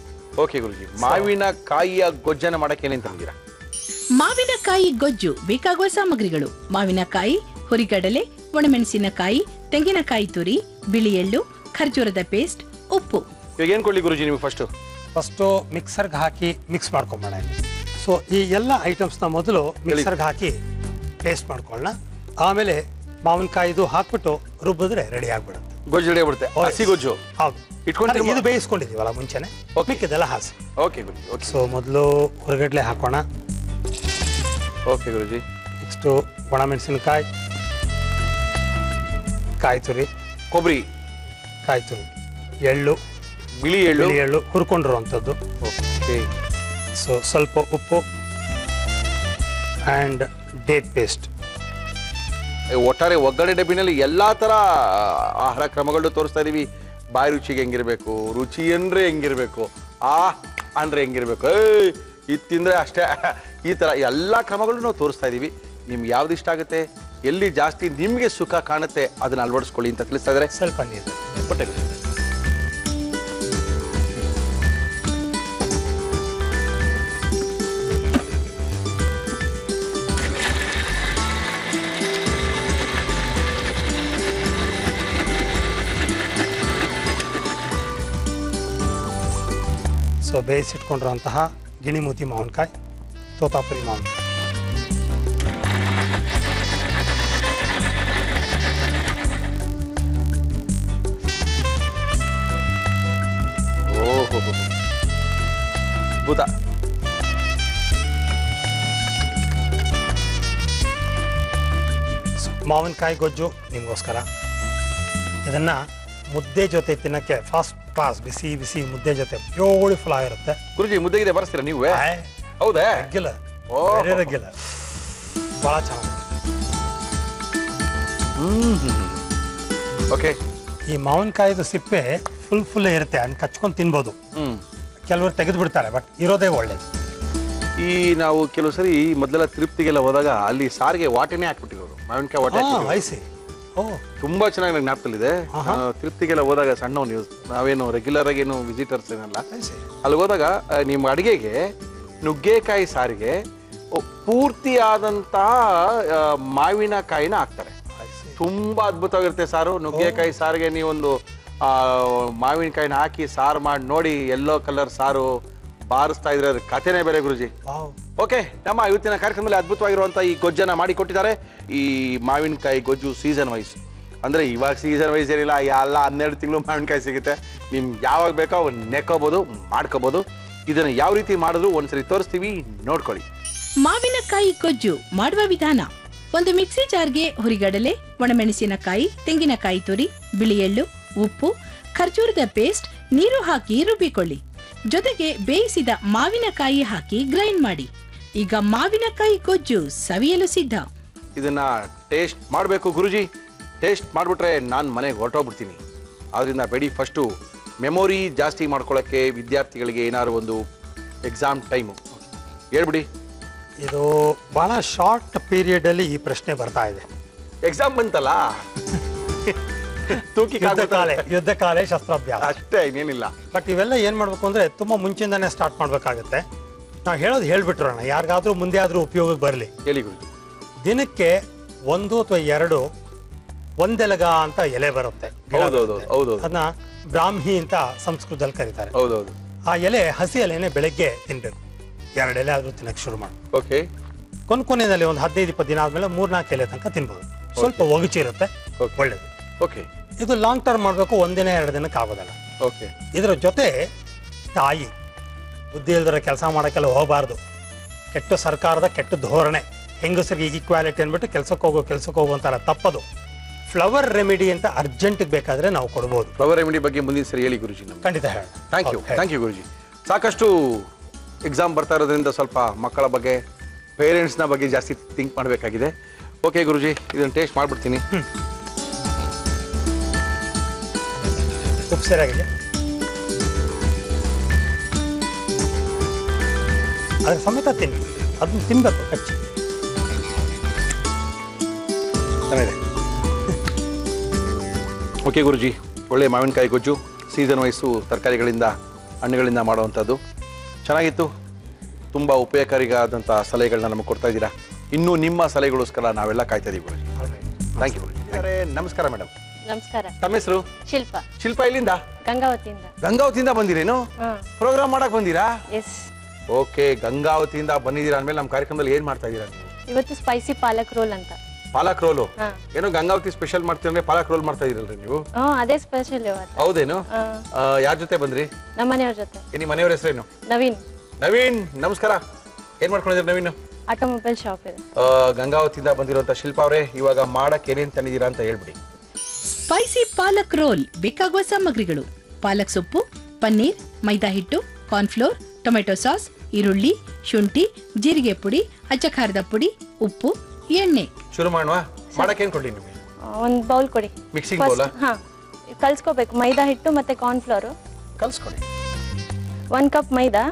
Speaker 1: ಓಕೆ ಗುರುಜಿ, ಮಾವಿನಕಾಯಿಯ ಗೊಜ್ಜನ ಮಾಡಕ್ಕೆ ಏನೇನು ತಂದಿರಾ?
Speaker 3: ಮಾವಿನಕಾಯಿ ಗೊಜ್ಜು ಬೇಕಾಗುವ ಸಾಮಗ್ರಿಗಳು: ಮಾವಿನಕಾಯಿ, ಹುರಿಗಡಲೆ, ಒಣಮೆಣಸಿನಕಾಯಿ, ತೆಂಗಿನಕಾಯಿ ತುರಿ, ಬಿಳಿ ಎಳ್ಳು, ಖರ್ಜೂರದ ಪೇಸ್ಟ್, ಉಪ್ಪು.
Speaker 1: ಇವಾಗ ಏನ್ ಕೊಡ್ಲಿ ಗುರುಜಿ ನೀವು? ಫಸ್ಟ್
Speaker 4: ಮಿಕ್ಸರ್ಗೆ ಹಾಕಿ ಮಿಕ್ಸ್ ಮಾಡ್ಕೊಂಬೋಣ. ಸೊ ಈ ಎಲ್ಲ ಐಟಮ್ಸ್ನ ಮೊದಲು ಮಿಕ್ಸರ್ಗೆ ಹಾಕಿ ಪೇಸ್ಟ್ ಮಾಡ್ಕೊಳ್ಳೋಣ. ಆಮೇಲೆ ಮಾವಿನಕಾಯಿದು ಹಾಕ್ಬಿಟ್ಟು ರುಬ್ಬಿದ್ರೆ ರೆಡಿ ಆಗ್ಬಿಡುತ್ತೆ.
Speaker 1: ಗೊಜ್ಜು ರೆಡಿ ಆಗ್ಬಿಡುತ್ತೆ. ಹಸಿ ಗೊಜ್ಜು.
Speaker 4: ಹೌದು,
Speaker 1: ಇಟ್ಕೊಂಡು
Speaker 4: ಇದು ಬೇಯಿಸ್ಕೊಂಡಿದೀವಲ್ಲ ಮುಂಚೆನೆ, ಮಿಕ್ಕಿದೆಲ್ಲ ಹಾಸಿ.
Speaker 1: ಓಕೆ ಗುರುಜಿ. ಓಕೆ,
Speaker 4: ಸೊ ಮೊದಲು ಹುರಿಗಡ್ಲೆ ಹಾಕೋಣ.
Speaker 1: ಓಕೆ ಗುರುಜಿ.
Speaker 4: ನೆಕ್ಸ್ಟು ಒಣಮೆಣಸಿನಕಾಯಿ, ಕಾಯಿ ತುರಿ,
Speaker 1: ಕೊಬ್ಬರಿ,
Speaker 4: ಕಾಯಿ ತುರಿ, ಎಳ್ಳು,
Speaker 1: ಬಿಳಿ ಎಳ್ಳು
Speaker 4: ಹುರ್ಕೊಂಡಿರುವಂಥದ್ದು.
Speaker 1: ಓಕೆ.
Speaker 4: ಸೊ ಸ್ವಲ್ಪ ಉಪ್ಪು ಆ್ಯಂಡ್ ಡೇಟ್ ಪೇಸ್ಟ್.
Speaker 1: ಒಟ್ಟಾರೆ ಒಗ್ಗರಣೆ ಡಬ್ಬಿನಲ್ಲಿ ಎಲ್ಲಾ ತರ ಆಹಾರ ಕ್ರಮಗಳು ತೋರಿಸ್ತಾ ಇದೀವಿ. ಬಾಯಿ ರುಚಿಗೆ ಹೆಂಗಿರ್ಬೇಕು, ರುಚಿ ಅಂದ್ರೆ ಹೆಂಗಿರ್ಬೇಕು, ಅಂದ್ರೆ ಹೆಂಗಿರ್ಬೇಕು, ಇದು ತಿಂದ್ರೆ ಅಷ್ಟೇ, ಈ ತರ ಎಲ್ಲಾ ಕ್ರಮಗಳು ನಾವು ತೋರಿಸ್ತಾ ಇದೀವಿ. ನಿಮ್ಗೆ ಯಾವ್ದು ಇಷ್ಟ ಆಗುತ್ತೆ, ಎಲ್ಲಿ ಜಾಸ್ತಿ ನಿಮ್ಗೆ ಸುಖ ಕಾಣುತ್ತೆ ಅದನ್ನ ಅಳವಡಿಸ್ಕೊಳ್ಳಿ ಅಂತ ತಿಳಿಸ್ತಾ ಇದ್ದಾರೆ.
Speaker 4: ಸ್ವಲ್ಪ ನೀರು
Speaker 1: ಕೊಟ್ಟೆ.
Speaker 4: ಸೊ ಬೇಯಿಸಿಟ್ಕೊಂಡಿರುವಂತಹ ಗಿಣಿಮೂತಿ ಮಾವಿನಕಾಯಿ, ತೋತಾಪುರಿ ಮಾವಿನಕಾಯಿ.
Speaker 1: ಓಹೋ, ಅದ್ಭುತ.
Speaker 4: ಮಾವಿನಕಾಯಿ ಗೊಜ್ಜು ನಿಮಗೋಸ್ಕರ. ಇದನ್ನ ಮುದ್ದೆ ಜೊತೆ ತಿನ್ನಕ್ಕೆ ಫಸ್ಟ್ ಕ್ಲಾಸ್ ಬಿಸಿ ಬಿಸಿ ಮುದ್ದೆ ಜೊತೆ ಬ್ಯೂಟಿಫುಲ್ ಆಗಿರುತ್ತೆ.
Speaker 1: ಗುರುಜಿ ಮುದ್ದೆಗಿದೆ ಬರ್ಸ್ತೀರಾ ನೀವು? ಹೌದಾ?
Speaker 4: ರೆಗ್ಯುಲರ್ ರೆಗ್ಯುಲರ್ ಭಾಳ ಚೆನ್ನಾಗಿ.
Speaker 1: ಓಕೆ.
Speaker 4: ಈ ಮಾವಿನಕಾಯಿದು ಸಿಪ್ಪೆ ಫುಲ್ ಇರುತ್ತೆ, ಅದನ್ನ ಕಚ್ಕೊಂಡು ತಿನ್ಬೋದು. ಕೆಲವರು ತೆಗೆದು ಬಿಡ್ತಾರೆ, ಬಟ್ ಇರೋದೇ ಒಳ್ಳೇದು.
Speaker 1: ಈ ನಾವು ಕೆಲವು ಸರಿ ಮೊದಲೆಲ್ಲ ತಿರುಪ್ತಿಗೆಲ್ಲ ಹೋದಾಗ ಅಲ್ಲಿ ಸಾರಿಗೆ ವಾಟೆನೇ ಹಾಕ್ಬಿಟ್ಟಿರೋರು, ಮಾವಿನಕಾಯಿ ವಾಟೆ
Speaker 4: ವಯಸ್ಸಿ. ಓ,
Speaker 1: ತುಂಬಾ ಚೆನ್ನಾಗಿ ನಂಗೆ ಜ್ಞಾಪಕದಲ್ಲಿದೆ. ತಿರುಪ್ತಿಗೆಲ್ಲ ಹೋದಾಗ ಸಣ್ಣವ್ ನೀವು, ನಾವೇನು ರೆಗ್ಯುಲರ್ ಆಗಿ ಏನು ವಿಸಿಟರ್ಸ್ ಏನಲ್ಲ, ಅಲ್ಲಿ ಹೋದಾಗ ನಿಮ್ಮ ಅಡಿಗೆಗೆ ನುಗ್ಗೆಕಾಯಿ ಸಾರಿಗೆ ಪೂರ್ತಿಯಾದಂತಹ ಮಾವಿನಕಾಯಿನ ಹಾಕ್ತಾರೆ. ತುಂಬಾ ಅದ್ಭುತವಾಗಿರುತ್ತೆ ಸಾರು. ನುಗ್ಗೆಕಾಯಿ ಸಾರಿಗೆ ನೀವೊಂದು ಮಾವಿನಕಾಯಿನ ಹಾಕಿ ಸಾರು ಮಾಡಿ ನೋಡಿ, ಯೆಲ್ಲೋ ಕಲರ್ ಸಾರು ಬಾರಿಸ್ತಾ ಇದ್ರೆ ಅದ್ರ ಕಥೆನೇ ಬೇರೆ ಗುರುಜಿ. ಓಕೆ, ನಮ್ಮ ಇವತ್ತಿನ ಕಾರ್ಯಕ್ರಮದಲ್ಲಿ ಅದ್ಭುತವಾಗಿರುವಂತಹ ಈ ಗೊಜ್ಜನ್ನ ಮಾಡಿ ಕೊಟ್ಟಿದ್ದಾರೆ. ಈ ಮಾವಿನಕಾಯಿ ಗೊಜ್ಜು ಸೀಸನ್ ವೈಸ್, ಅಂದ್ರೆ ಇವಾಗ ಸೀಸನ್ ವೈಸ್ ಏನಿಲ್ಲ, ಎಲ್ಲ 12 ತಿಂಗಳು ಮಾವಿನಕಾಯಿ ಸಿಗುತ್ತೆ. ನಿಮ್ಗೆ ಯಾವಾಗ ಬೇಕೋ ಅವ್ ನೆಕ್ಕೋಬಹುದು, ಮಾಡ್ಕೋಬಹುದು. ಇದನ್ನ ಯಾವ ರೀತಿ ಮಾಡಿದ್ರು ಒಂದ್ಸರಿ ತೋರಿಸ್ತೀವಿ, ನೋಡ್ಕೊಳ್ಳಿ.
Speaker 3: ಮಾವಿನಕಾಯಿ ಗೊಜ್ಜು ಮಾಡುವ ವಿಧಾನ: ಒಂದು ಮಿಕ್ಸಿ ಜಾರ್ಗೆ ಹುರಿಗಡಲೆ, ಒಣಮೆಣಸಿನಕಾಯಿ, ತೆಂಗಿನಕಾಯಿ ತುರಿ, ಬಿಳಿ ಎಳ್ಳು, ಉಪ್ಪು, ಖರ್ಜೂರದ ಪೇಸ್ಟ್, ನೀರು ಹಾಕಿ ರುಬ್ಬಿಕೊಳ್ಳಿ. ಜೊತೆಗೆ ಬೇಯಿಸಿದ ಮಾವಿನಕಾಯಿ ಹಾಕಿ ಗ್ರೈಂಡ್ ಮಾಡಿ. ಈಗ ಮಾವಿನಕಾಯಿ ಗೊಜ್ಜು ಸವಿಯಲು ಸಿದ್ಧ.
Speaker 1: ಇದನ್ನ ಟೇಸ್ಟ್ ಮಾಡಬೇಕು ಗುರುಜಿ. ಟೇಸ್ಟ್ ಮಾಡಿಬಿಟ್ರೆ ನಾನು ಮನೆಗೆ ಹೊರಟೋಗ್ಬಿಡ್ತೀನಿ. ಆದ್ರಿಂದ ಬೇಡಿ, ಫಸ್ಟು ಮೆಮೊರಿ ಜಾಸ್ತಿ ಮಾಡ್ಕೊಳ್ಳೋಕ್ಕೆ ವಿದ್ಯಾರ್ಥಿಗಳಿಗೆ ಏನಾದ್ರು ಒಂದು ಎಕ್ಸಾಮ್ ಟೈಮು ಹೇಳ್ಬಿಡಿ.
Speaker 4: ಇದು ಬಹಳ ಶಾರ್ಟ್ ಪೀರಿಯಡ್ ಅಲ್ಲಿ ಈ ಪ್ರಶ್ನೆ ಬರ್ತಾ ಇದೆ.
Speaker 1: ಎಕ್ಸಾಮ್ ಬಂತಲ್ಲ, ತೂಕಿ
Speaker 4: ಯುದ್ಧ ಕಾಲೇ ಶಸ್ತ್ರಾಭ್ಯಾಸ
Speaker 1: ಅಷ್ಟೇ, ಇನ್ನೇನಿಲ್ಲ.
Speaker 4: ಬಟ್ ಇವೆಲ್ಲ ಏನ್ ಮಾಡ್ಬೇಕು ಅಂದ್ರೆ ತುಂಬಾ ಮುಂಚಿಂದಾನೆ ಸ್ಟಾರ್ಟ್ ಮಾಡ್ಬೇಕಾಗತ್ತೆ. ನಾವು ಹೇಳೋದು ಹೇಳ್ಬಿಟ್ರೋಣ, ಯಾರಿಗಾದ್ರೂ ಮುಂದೆ ಆದ್ರೂ ಉಪಯೋಗಕ್ಕೆ ಬರಲಿ.
Speaker 1: ಹೇಳಿ ಗುರುಜಿ.
Speaker 4: ದಿನಕ್ಕೆ 1 ಅಥವಾ 2 ಒಂದೆಲಗ ಅಂತ ಎಲೆ ಬರುತ್ತೆ. ಅದನ್ನ ಬ್ರಾಹ್ಮಿ ಅಂತ ಸಂಸ್ಕೃತದಲ್ಲಿ ಕರೀತಾರೆ.
Speaker 1: ಹೌದೌದು.
Speaker 4: ಆ ಎಲೆ, ಹಸಿ ಎಲೆನೆ ಬೆಳಗ್ಗೆ ತಿನ್ಬೇಕು. 2 ಎಲೆ ಆದ್ರೂ ತಿನ್ನಕ್ಕೆ ಶುರು ಮಾಡಿ.
Speaker 1: ಓಕೆ.
Speaker 4: ಕೊನೆಯಲ್ಲಿ ಒಂದು 15-20 ದಿನ ಆದ್ಮೇಲೆ 3-4 ಎಲೆ ತನಕ ತಿನ್ಬೋದು. ಸ್ವಲ್ಪ ಒಗಚಿರುತ್ತೆ, ಒಳ್ಳೇದು.
Speaker 1: ಓಕೆ.
Speaker 4: ಇದು ಲಾಂಗ್ ಟರ್ಮ್ ಮಾಡ್ಬೇಕು, 1 ದಿನ 2 ದಿನಕ್ಕೆ ಆಗೋದಲ್ಲ.
Speaker 1: ಓಕೆ.
Speaker 4: ಇದರ ಜೊತೆ ತಾಯಿ ಬುದ್ಧಿ ಇಲ್ದಿರೋ ಕೆಲಸ ಮಾಡೋಕ್ಕೆಲ್ಲ ಹೋಗಬಾರ್ದು. ಕೆಟ್ಟ ಸರ್ಕಾರದ ಕೆಟ್ಟ ಧೋರಣೆ, ಹೆಂಗಸರಿಗೆ ಈಕ್ವಾಲಿಟಿ ಅಂದ್ಬಿಟ್ಟು ಕೆಲ್ಸಕ್ಕೆ ಹೋಗು ಅಂತಾರ, ತಪ್ಪದು. ಫ್ಲವರ್ ರೆಮಿಡಿ ಅಂತ ಅರ್ಜೆಂಟ್ ಬೇಕಾದ್ರೆ ನಾವು ಕೊಡ್ಬೋದು.
Speaker 1: ಫ್ಲವರ್ ರೆಮಿಡಿ ಬಗ್ಗೆ ಮುಂದಿನ ಸರಿ ಹೇಳಿ ಗುರುಜಿ.
Speaker 4: ಖಂಡಿತ ಹೇಳಿ.
Speaker 1: ಥ್ಯಾಂಕ್ ಯು ಗುರುಜಿ. ಸಾಕಷ್ಟು ಎಕ್ಸಾಮ್ ಬರ್ತಾ ಇರೋದ್ರಿಂದ ಸ್ವಲ್ಪ ಮಕ್ಕಳ ಬಗ್ಗೆ, ಪೇರೆಂಟ್ಸ್ನ ಬಗ್ಗೆ ಜಾಸ್ತಿ ಥಿಂಕ್ ಮಾಡಬೇಕಾಗಿದೆ. ಓಕೆ ಗುರುಜಿ, ಇದನ್ನು ಟೇಸ್ಟ್ ಮಾಡಿಬಿಡ್ತೀನಿ.
Speaker 4: ಉಪ್ಪು ಸರಿಯಾಗಿದೆ. ಅದ್ರ ಸಮೇತ ತಿನ್ನಿ, ಅದನ್ನ ತಿನ್ಬೇಕು ಕಚ್ಚಿ.
Speaker 1: ಓಕೆ ಗುರುಜಿ, ಒಳ್ಳೆ ಮಾವಿನಕಾಯಿ ಗೊಜ್ಜು, ಸೀಸನ್ ವೈಸು ತರಕಾರಿಗಳಿಂದ, ಹಣ್ಣುಗಳಿಂದ ಮಾಡುವಂಥದ್ದು ಚೆನ್ನಾಗಿತ್ತು. ತುಂಬ ಉಪಯೋಗಕಾರಿಯಾದಂಥ ಸಲಹೆಗಳನ್ನ ನಮಗೆ ಕೊಡ್ತಾ ಇದ್ದೀರಾ. ಇನ್ನೂ ನಿಮ್ಮ ಸಲಹೆಗೋಸ್ಕರ ನಾವೆಲ್ಲ ಕಾಯ್ತಾ ಇದೀವಿ ಗುರುಜಿ. ಥ್ಯಾಂಕ್ ಯು ಗುರುಜಿ. ನಮಸ್ಕಾರ ಮೇಡಮ್.
Speaker 5: ನಮಸ್ಕಾರ.
Speaker 1: ತಮ್ಮ ಹೆಸರು?
Speaker 5: ಶಿಲ್ಪ.
Speaker 1: ಶಿಲ್ಪ ಎಲ್ಲಿಂದ?
Speaker 5: ಗಂಗಾವತಿಯಿಂದ.
Speaker 1: ಗಂಗಾವತಿಯಿಂದ ಬಂದಿರೇನು? ಪ್ರೋಗ್ರಾಮ್ ಮಾಡಕ್ ಬಂದಿರಾ?
Speaker 5: ಎಸ್.
Speaker 1: ಓಕೆ, ಗಂಗಾವತಿಯಿಂದ ಬಂದಿದ್ದೀರಾ ಅಂದ್ಮೇಲೆ ನಮ್ಮ ಕಾರ್ಯಕ್ರಮದಲ್ಲಿ ಏನ್ ಮಾಡ್ತಾ ಇದ್ದೀರಾ ನೀವು?
Speaker 5: ಇವತ್ತು ಸ್ಪೈಸಿ ಪಾಲಕ್ ರೋಲ್ ಅಂತ.
Speaker 1: ಪಾಲಕ್ ರೋಲು? ಏನೋ ಗಂಗಾವತಿ ಸ್ಪೆಷಲ್ ಮಾಡ್ತೀರಂದ್ರೆ ಪಾಲಕ್ ರೋಲ್ ಮಾಡ್ತಾ ಇದೀರಲ್ರಿ ನೀವು?
Speaker 5: ಅದೇ ಸ್ಪೆಷಲ್ ಇವತ್ತು.
Speaker 1: ಹೌದೇನು? ಯಾರ ಜೊತೆ ಬಂದ್ರಿ?
Speaker 5: ನಮ್ಮ ಮನೆಯವ್ರ ಜೊತೆ.
Speaker 1: ನಿಮ್ಮ ಮನೆಯವ್ರ ಹೆಸರೇನು?
Speaker 5: ನವೀನ್.
Speaker 1: ನವೀನ್, ನಮಸ್ಕಾರ. ಏನ್ ಮಾಡ್ಕೊಂಡಿದ್ದೀರಾ ನವೀನ್?
Speaker 5: ಆಟೋಮೊಬೈಲ್ ಶಾಪ್ ಇದೆ.
Speaker 1: ಗಂಗಾವತಿಯಿಂದ ಬಂದಿರುವಂತ ಶಿಲ್ಪ ಅವರೇ, ಇವಾಗ ಮಾಡಕ್ ಏನೇನ್ ತಂದಿದ್ದೀರಾ ಅಂತ ಹೇಳ್ಬಿಡಿ.
Speaker 3: ಸ್ಪೈಸಿ ಪಾಲಕ್ ರೋಲ್ ಬೇಕಾಗುವ ಸಾಮಗ್ರಿಗಳು: ಪಾಲಕ್ ಸೊಪ್ಪು, ಪನ್ನೀರ್, ಮೈದಾ ಹಿಟ್ಟು, ಕಾರ್ನ್ಫ್ಲೋರ್, ಟೊಮೆಟೊ ಸಾಸ್, ಈರುಳ್ಳಿ, ಶುಂಠಿ, ಜೀರಿಗೆ ಪುಡಿ, ಅಚ್ಚ ಖಾರದ ಪುಡಿ, ಉಪ್ಪು, ಎಣ್ಣೆ.
Speaker 1: ಶುರು ಮಾಡುವ. ಮಾಡಕ್ ಏನ್ ಕೊಡ್ಲಿ ನಿಮಗೆ?
Speaker 5: ಒಂದು ಬೌಲ್ ಕೊಡಿ.
Speaker 1: Mixing bowl?
Speaker 5: ಹಾ, ಕಲ್ಸ್ಕೋಬೇಕು. ಮೈದಾ ಹಿಟ್ಟು ಮತ್ತೆ ಕಾರ್ನ್ಫ್ಲೋರ್
Speaker 1: ಕಲ್ಸ್ಕೊಡಿ.
Speaker 5: 1 ಕಪ್ ಮೈದಾ,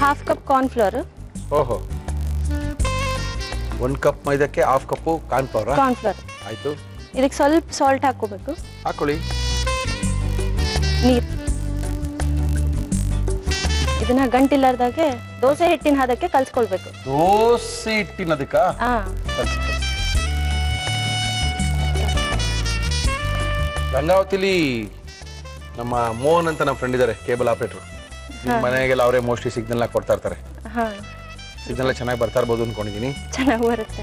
Speaker 5: ಹಾಫ್ ಕಪ್ ಕಾರ್ನ್ಫ್ಲೋರ್.
Speaker 1: ಓಹೋ, 1 ಕಪ್ ಮೈದಕ್ಕೆ ಹಾಫ್ ಕಪ್ ಕಾರ್ನ್ಫ್ಲೋರ್. ಆಯ್ತು.
Speaker 5: ಇದಕ್ಕೆ ಸ್ವಲ್ಪ ಸಾಲ್ಟ್ ಹಾಕೋಬೇಕು.
Speaker 1: ಹಾಕೊಳ್ಳಿ.
Speaker 5: ನೀರು. ಇದನ್ನ ಗಂಟಿಲ್ಲಾರ್ದಾಗೆ ದೋಸೆ ಹಿಟ್ಟಿನ ಹದಕ್ಕೆ ಕಲ್ಸ್ಕೊಳ್ಬೇಕು.
Speaker 1: ದೋಸೆ ಹಿಟ್ಟಿನದಕ್ಕ? ಗಂಗಾವತಿಲಿ ನಮ್ಮ ಮೋಹನ್ ಅಂತ ನಮ್ಮ ಫ್ರೆಂಡ್ ಇದ್ದಾರೆ, ಕೇಬಲ್ ಆಪರೇಟರ್. ನಿಮ್ಮ ಮನೆಗೆಲ್ಲ ಅವರೇ ಮೋಸ್ಟ್ಲಿ ಸಿಗ್ನಲ್ ಕೊಡ್ತಾ ಇರ್ತಾರೆ. ಸಿಗ್ನಲ್ ಚೆನ್ನಾಗಿ ಬರ್ತಾ ಇರ್ಬೋದು ಅನ್ಕೊಂಡಿದೀನಿ.
Speaker 5: ಚೆನ್ನಾಗಿ ಬರುತ್ತೆ.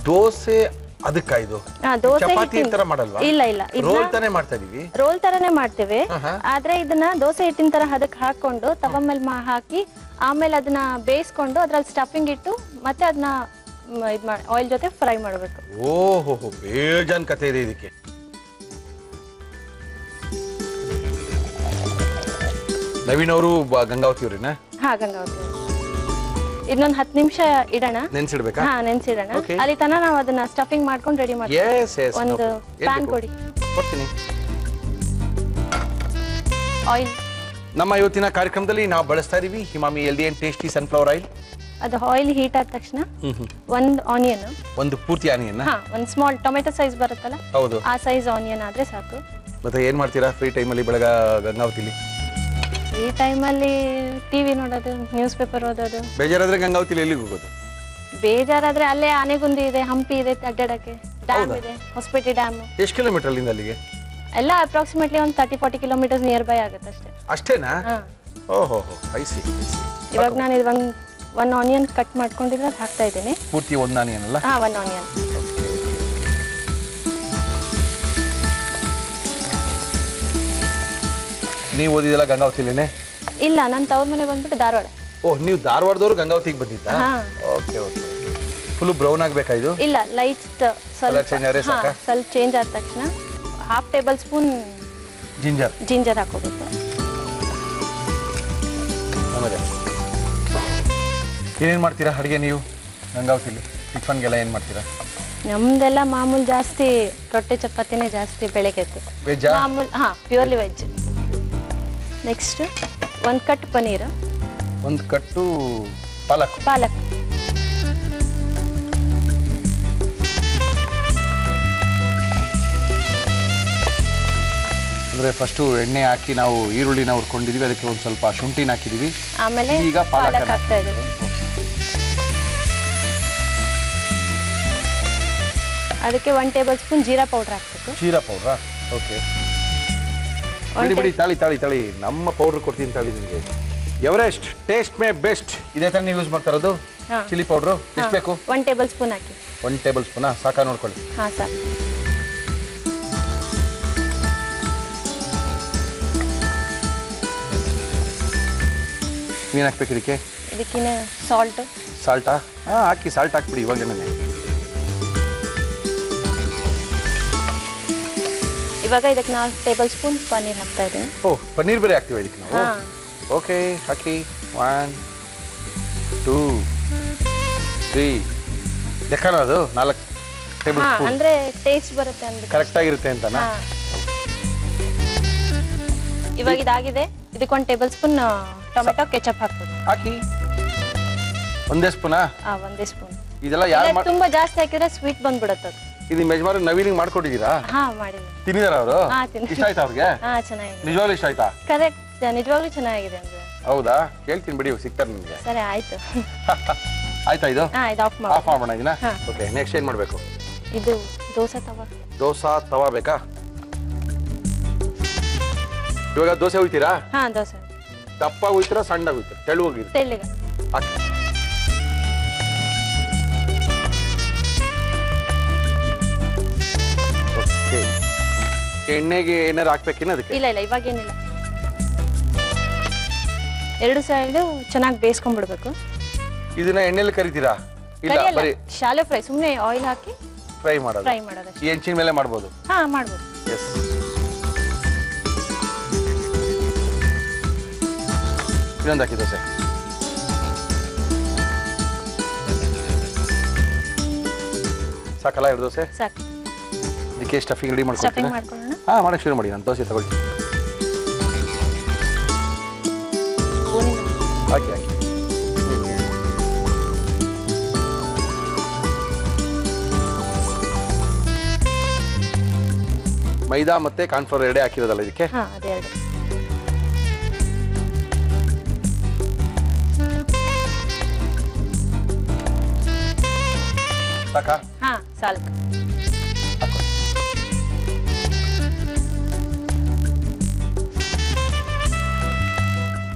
Speaker 1: ದೋಸೆ ಅದಕ್ಕ ಇದು
Speaker 5: ದೋಸೆ
Speaker 1: ಚಪಾತಿ ತರ ಮಾಡಲ್ವಾ?
Speaker 5: ಇಲ್ಲ ಇಲ್ಲ
Speaker 1: ರೋಲ್ ತಾನೇ ಮಾಡ್ತಾ ಇದೀವಿ.
Speaker 5: ರೋಲ್ ತರನೇ ಮಾಡ್ತೇವೆ. ಆದ್ರೆ ಇದನ್ನ ದೋಸೆ ಹಿಟ್ಟಿನ ತರ ಅದಕ್ಕೆ ಹಾಕೊಂಡು ತವ ಮೇಲೆ ಹಾಕಿ ಆಮೇಲೆ ಅದನ್ನ ಬೇಯಿಸ್ಕೊಂಡು ಅದ್ರಲ್ಲಿ ಸ್ಟಫಿಂಗ್ ಇಟ್ಟು ಮತ್ತೆ ಅದನ್ನ ಆಯಿಲ್ ಜೊತೆ ಫ್ರೈ ಮಾಡಬೇಕು.
Speaker 1: ಓಹೋ ಬೇಜಾನ್ ಕತೆ ಇದೆ ಇದಕ್ಕೆ. ನವೀನ್ ಅವರು ಗಂಗಾವತಿ ಅವ್ರಿನ?
Speaker 5: ಹಾ, ಗಂಗಾವತಿ. ಇನ್ನೊಂದು 10 ನಿಮಿಷ ಇಡೋಣ.
Speaker 1: ನೆನ್ಸಿಡ್ಬೇಕಾ?
Speaker 5: ಹಾ, ನೆನ್ಸಿಡೋಣ. ಅಲ್ಲಿ ತನ ನಾವು ಅದನ್ನ ಸ್ಟಫಿಂಗ್ ಮಾಡ್ಕೊಂಡು ರೆಡಿ ಮಾಡ್ತೀವಿ. ಒಂದು ಪ್ಯಾನ್ ಕೊಡಿ.
Speaker 1: ಕೊಡ್ತೀನಿ.
Speaker 5: ಆಯಿಲ್.
Speaker 1: ನಮ್ಮ ಇವತ್ತಿನ ಕಾರ್ಯಕ್ರಮದಲ್ಲಿ ನಾವು ಬಳಸ್ತಾ ಇದೀವಿ Emami healthy and tasty sunflower oil.
Speaker 5: ಅದು ಆಯಿಲ್ ಹೀಟ್ ಆದ ತಕ್ಷಣ ಒಂದು ಆನಿಯನ್,
Speaker 1: ಒಂದು ಪೂರ್ತಿ ಆನಿಯನ್,
Speaker 5: ಒಂದು ಸ್ಮಾಲ್ ಟೊಮೆಟೊ ಸೈಜ್ ಬರುತ್ತಲ್ಲ,
Speaker 1: ಹೌದು,
Speaker 5: ಆ ಸೈಜ್ ಆನಿಯನ್ ಆದ್ರೆ ಸಾಕು.
Speaker 1: ಮತ್ತೆ ಏನ್ ಮಾಡ್ತೀರಾ ಫ್ರೀ ಟೈಮಲ್ಲಿ ಬೆಳಗ ಗಂಗಾವತಿಲಿ?
Speaker 5: ಈ ಟೈಮಲ್ಲಿ ಟಿವಿ ನೋಡೋದು, ನ್ಯೂಸ್ ಪೇಪರ್ ಓದೋದು.
Speaker 1: ಬೇಜಾರಾದ್ರೆ ಗಂಗಾವತಿಲಿ ಎಲ್ಲಿಗೆ ಹೋಗೋದು?
Speaker 5: ಬೇಜಾರಾದ್ರೆ ಅಲ್ಲೇ ಆನೆಗುಂದಿ ಇದೆ, ಹಂಪಿ ಇದೆ ಅಡ್ಡಾಡಕ್ಕೆ, ಡ್ಯಾಮ್ ಇದೆ, ಹೊಸಪೇಟೆ ಡ್ಯಾಮ್.
Speaker 1: ಎಷ್ಟು ಕಿಲೋಮೀಟರ್ ಅಲ್ಲಿಂದ ಅಲ್ಲಿಗೆ?
Speaker 5: ಎಲ್ಲ ಅಪ್ರಾಕ್ಸಿಮೇಟ್ಲಿ ಒಂದು 30-40 ಕಿಲೋಮೀಟರ್ಸ್ ನಿಯರ್ ಬೈ ಆಗುತ್ತೆ ಅಷ್ಟೇ.
Speaker 1: ಅಷ್ಟೇನಾ? ಓಹೋ ಐಸಿ.
Speaker 5: ಇವಾಗ ನಾನು ಇದು ಒಂದು ಆನಿಯನ್ ಕಟ್ ಮಾಡ್ಕೊಂಡಿದ್ರೆ ಹಾಕ್ತಾ ಇದ್ದೀನಿ.
Speaker 1: ಪೂರ್ತಿ ಒಂದು ಆನಿಯನ್ ಅಲ್ಲ?
Speaker 5: ಹಾ, ಒಂದು ಆನಿಯನ್.
Speaker 1: ನೀವು ಓದಿದೆಲ್ಲ ಗಂಗಾವತಿಲೇನೆ?
Speaker 5: ಇಲ್ಲ, ನನ್ನ ತವ್ರ ಮನೆ ಬಂದ್ಬಿಟ್ಟು ಧಾರವಾಡ.
Speaker 1: ಓಹ್, ನೀವು ಧಾರವಾಡದವರು ಗಂಗಾವತಿಗೆ ಬಂದಿದ್ದಾ? Okay okay. ಫುಲ್ ಬ್ರೌನ್ ಆಗಬೇಕಾ ಇದು?
Speaker 5: ಇಲ್ಲ, ಲೈಟ್ ಸ್ವಲ್ಪ ಚೇಂಜ್ ಆದ ತಕ್ಷಣ ಹಾಫ್ ಟೇಬಲ್ ಸ್ಪೂನ್ ಜಿಂಜರ್ ಹಾಕೋಬೇಕು.
Speaker 1: ಆಮೇಲೆ ಏನೇನು ಮಾಡ್ತೀರಾ ಅಡುಗೆ ನೀವು ಗಂಗಾವತಿಲಿ? ಟಿಫನ್ಗೆಲ್ಲ ಏನು ಮಾಡ್ತೀರಾ?
Speaker 5: ನಮ್ದೆಲ್ಲ ಮಾಮೂಲು ಜಾಸ್ತಿ ರೊಟ್ಟೆ ಚಪಾತಿನೇ ಜಾಸ್ತಿ ಬೆಳಗ್ಗೆ
Speaker 1: ವೆಜ್ಜಾ?
Speaker 5: ಮಾಮೂಲು. ಹಾ, ಪ್ಯೂರ್ಲಿ ವೆಜ್. ನೆಕ್ಸ್ಟ್ ಒಂದು ಕಟ್ ಪನ್ನೀರ್,
Speaker 1: ಒಂದು ಕಟ್ಟು ಪಾಲಕ್. ಅಂದರೆ ಫಸ್ಟು ಎಣ್ಣೆ ಹಾಕಿ ನಾವು ಈರುಳ್ಳಿನ ಹುರ್ಕೊಂಡಿದೀವಿ, ಅದಕ್ಕೆ ಒಂದು ಸ್ವಲ್ಪ ಶುಂಠಿನ ಹಾಕಿದೀವಿ,
Speaker 5: ಆಮೇಲೆ
Speaker 1: ಈಗ ಪಾಲಕ್
Speaker 5: ಹಾಕ್ತಾ ಇದ್ದೀವಿ. ಅದಕ್ಕೆ 1 ಟೇಬಲ್ ಸ್ಪೂನ್ ಜೀರಾ ಪೌಡರ್ ಹಾಕ್ಬೇಕು.
Speaker 1: ಜೀರಾ ಪೌಡ್ರಾ? ಓಕೆ. ಬಿಡಿ ತಾಳಿ ನಮ್ಮ ಪೌಡರ್ ಕೊಡ್ತೀನಿ ತಾಳಿ ನಿಮಗೆ. ಎವರೆಸ್ಟ್ ಟೇಸ್ಟ್ ಮೇ ಬೆಸ್ಟ್ ಇದೇ ಥರ ನೀವು ಯೂಸ್ ಮಾಡ್ತಾ ಇರೋದು? ಚಿಲ್ಲಿ ಪೌಡ್ರು ಎಷ್ಟು ಬೇಕು?
Speaker 5: 1 ಟೇಬಲ್ ಸ್ಪೂನ್ ಹಾಕಿ.
Speaker 1: 1 ಟೇಬಲ್ ಸ್ಪೂನಾ? ಸಾಕಾ ನೋಡ್ಕೊಳ್ಳಿ.
Speaker 5: ಹಾಂ, ಸಾಕು.
Speaker 1: ಏನು ಹಾಕ್ಬೇಕು ಇದಕ್ಕೆ?
Speaker 5: ಇದಕ್ಕಿನ ಸಾಲ್ಟಾ?
Speaker 1: ಹಾಂ, ಹಾಕಿ. ಸಾಲ್ಟ್ ಹಾಕ್ಬಿಡಿ ಇವಾಗಲೇ.
Speaker 5: ಇವಾಗ ಇದಕ್ಕೆ 4 ಟೇಬಲ್ ಸ್ಪೂನ್ ಪನ್ನೀರ್ ಹಾಕ್ತಾ ಇದ್ದೀನಿ.
Speaker 1: ಓಹ್, ಪನ್ನೀರ್ ಬೇರೆ ಹಾಕ್ತೀವಿ ಇದಕ್ಕೆ ನಾವು? ಓಕೆ, ಹಾಕಿ. 1 2 3 ಲೆಕ್ಕನ ಅದು 4 ಟೇಬಲ್ ಸ್ಪೂನ್.
Speaker 5: ಅಂದ್ರೆ ಟೇಸ್ಟ್ ಬರುತ್ತೆ ಅಂದ್ರೆ
Speaker 1: ಕರೆಕ್ಟ್ ಆಗಿರುತ್ತೆ ಅಂತನಾ?
Speaker 5: ಇವಾಗ ಇದಾಗಿದೆ. ಇದಕ್ಕೆ 1 ಟೇಬಲ್ ಸ್ಪೂನ್ ಟೊಮೆಟೊ ಕೆಚಪ್ ಹಾಕ್ಬೇಕು.
Speaker 1: ಹಾಕಿ. ಒಂದೇ ಸ್ಪೂನಾ?
Speaker 5: ಒಂದೇ ಸ್ಪೂನ್.
Speaker 1: ಇದೆಲ್ಲ ಯಾರು
Speaker 5: ತುಂಬಾ ಜಾಸ್ತಿ ಹಾಕಿದ್ರೆ ಸ್ವೀಟ್ ಬಂದ್ಬಿಡುತ್ತೆ.
Speaker 1: ಇದು ಮೆಜಮಾರ್ ನವೀನಿಗೆ ಮಾಡ್ಕೊಟ್ಟಿದ್ದೀರಾ?
Speaker 5: ಹಾ, ಮಾಡಿದ್ದೀನಿ.
Speaker 1: ತಿನ್ನಿದಾರ ಅವರು? ಇಷ್ಟ ಆಯ್ತಾ ಅವ್ರಿಗೆ?
Speaker 5: ಹಾ, ಚೆನ್ನಾಗಿದೆ.
Speaker 1: ನಿಜವಾಗ್ಲೂ ಇಷ್ಟ ಆಯ್ತಾ?
Speaker 5: ಕರೆಕ್ಟ್, ನಿಜವಾಗ್ಲೂ ಚೆನ್ನಾಗಿದೆ ಅಂದ್ರೆ.
Speaker 1: ಹೌದಾ? ಹೇಳ್ತೀನಿ ಬಿಡಿ, ಸಿಗ್ತಾರೆ ನಿಮಗೆ.
Speaker 5: ಸರಿ, ಆಯ್ತು.
Speaker 1: ಆಯ್ತಾ ಇದು?
Speaker 5: ಇದು ಆಫ್
Speaker 1: ಮಾಡೋಣ ಇದನ್ನ? ಓಕೆ, ನೆಕ್ಸ್ಟ್ ಏನ್ ಮಾಡ್ಬೇಕು?
Speaker 5: ಇದು ದೋಸೆ
Speaker 1: ತವಾ ಬೇಕಾ? ಇವಾಗ ದೋಸೆ ಹುಯ್ತೀರಾ?
Speaker 5: ಹಾ, ದೋಸೆ.
Speaker 1: ದಪ್ಪ ಹುಯ್ತೀರಾ ಸಣ್ಣ ಹುಯ್ತೀರಾ? ತೆಳುವಾಗಿದೆ?
Speaker 5: ತೆಳ್ಳಗೆ.
Speaker 1: ಎಣ್ಣೆಗೆ ಏನಾರು ಹಾಕ್ಬೇಕೇನ ಅದಕ್ಕೆ?
Speaker 5: ಇಲ್ಲ, ಇವಾಗ ಏನಿಲ್ಲ. 2 ಸೈಡ್ ಚೆನ್ನಾಗಿ ಬೇಯಿಸ್ಕೊಂಡ್ಬಿಡ್ಬೇಕು.
Speaker 1: ಇದನ್ನ ಎಣ್ಣೆಲಿ ಕರಿತೀರಾ? ಇಲ್ಲ, ಬರೀ
Speaker 5: ಶಾಲೆ ಫ್ರೈ. ಸುಮ್ಮನೆ ಆಯಿಲ್ ಹಾಕಿ
Speaker 1: ಫ್ರೈ ಮಾಡೋದು. ಈ ಹೆಂಚಿನ ಮೇಲೆ ಮಾಡ್ಬೋದು?
Speaker 5: ಹಾ, ಮಾಡ್ಬೋದು.
Speaker 1: ಎಸ್. ಇನ್ನೊಂದು ಹಾಕಿ ದೋಸೆ. ಸಾಕಲ್ಲ 2 ದೋಸೆ?
Speaker 5: ಸಾಕು.
Speaker 1: ಇದಕ್ಕೆ ಸ್ಟಫಿಂಗ್ ರೆಡಿ
Speaker 5: ಸ್ಟಫಿಂಗ್
Speaker 1: ಮಾಡ್ಕೊಳ್ಳೋಣ?
Speaker 5: ಮಾಡ್ಕೊಳ್ಳೋಣ.
Speaker 1: ಹಾಂ, ಮಾಡಕ್ಕೆ ಶುರು ಮಾಡಿ. ನಾನು ದೋಸೆ ತಗೊಳ್ಳಿ. ಹಾಕಿ. ಮೈದಾ ಮತ್ತೆ ಕಾರ್ನ್ಫ್ಲವರ್ ಎರಡೇ ಹಾಕಿರೋದಲ್ಲ ಇದಕ್ಕೆ?
Speaker 5: ಹಾ, ಅದೆರಡು.
Speaker 1: ಸಾಕಾ?
Speaker 5: ಹಾ, ಸಾಕು.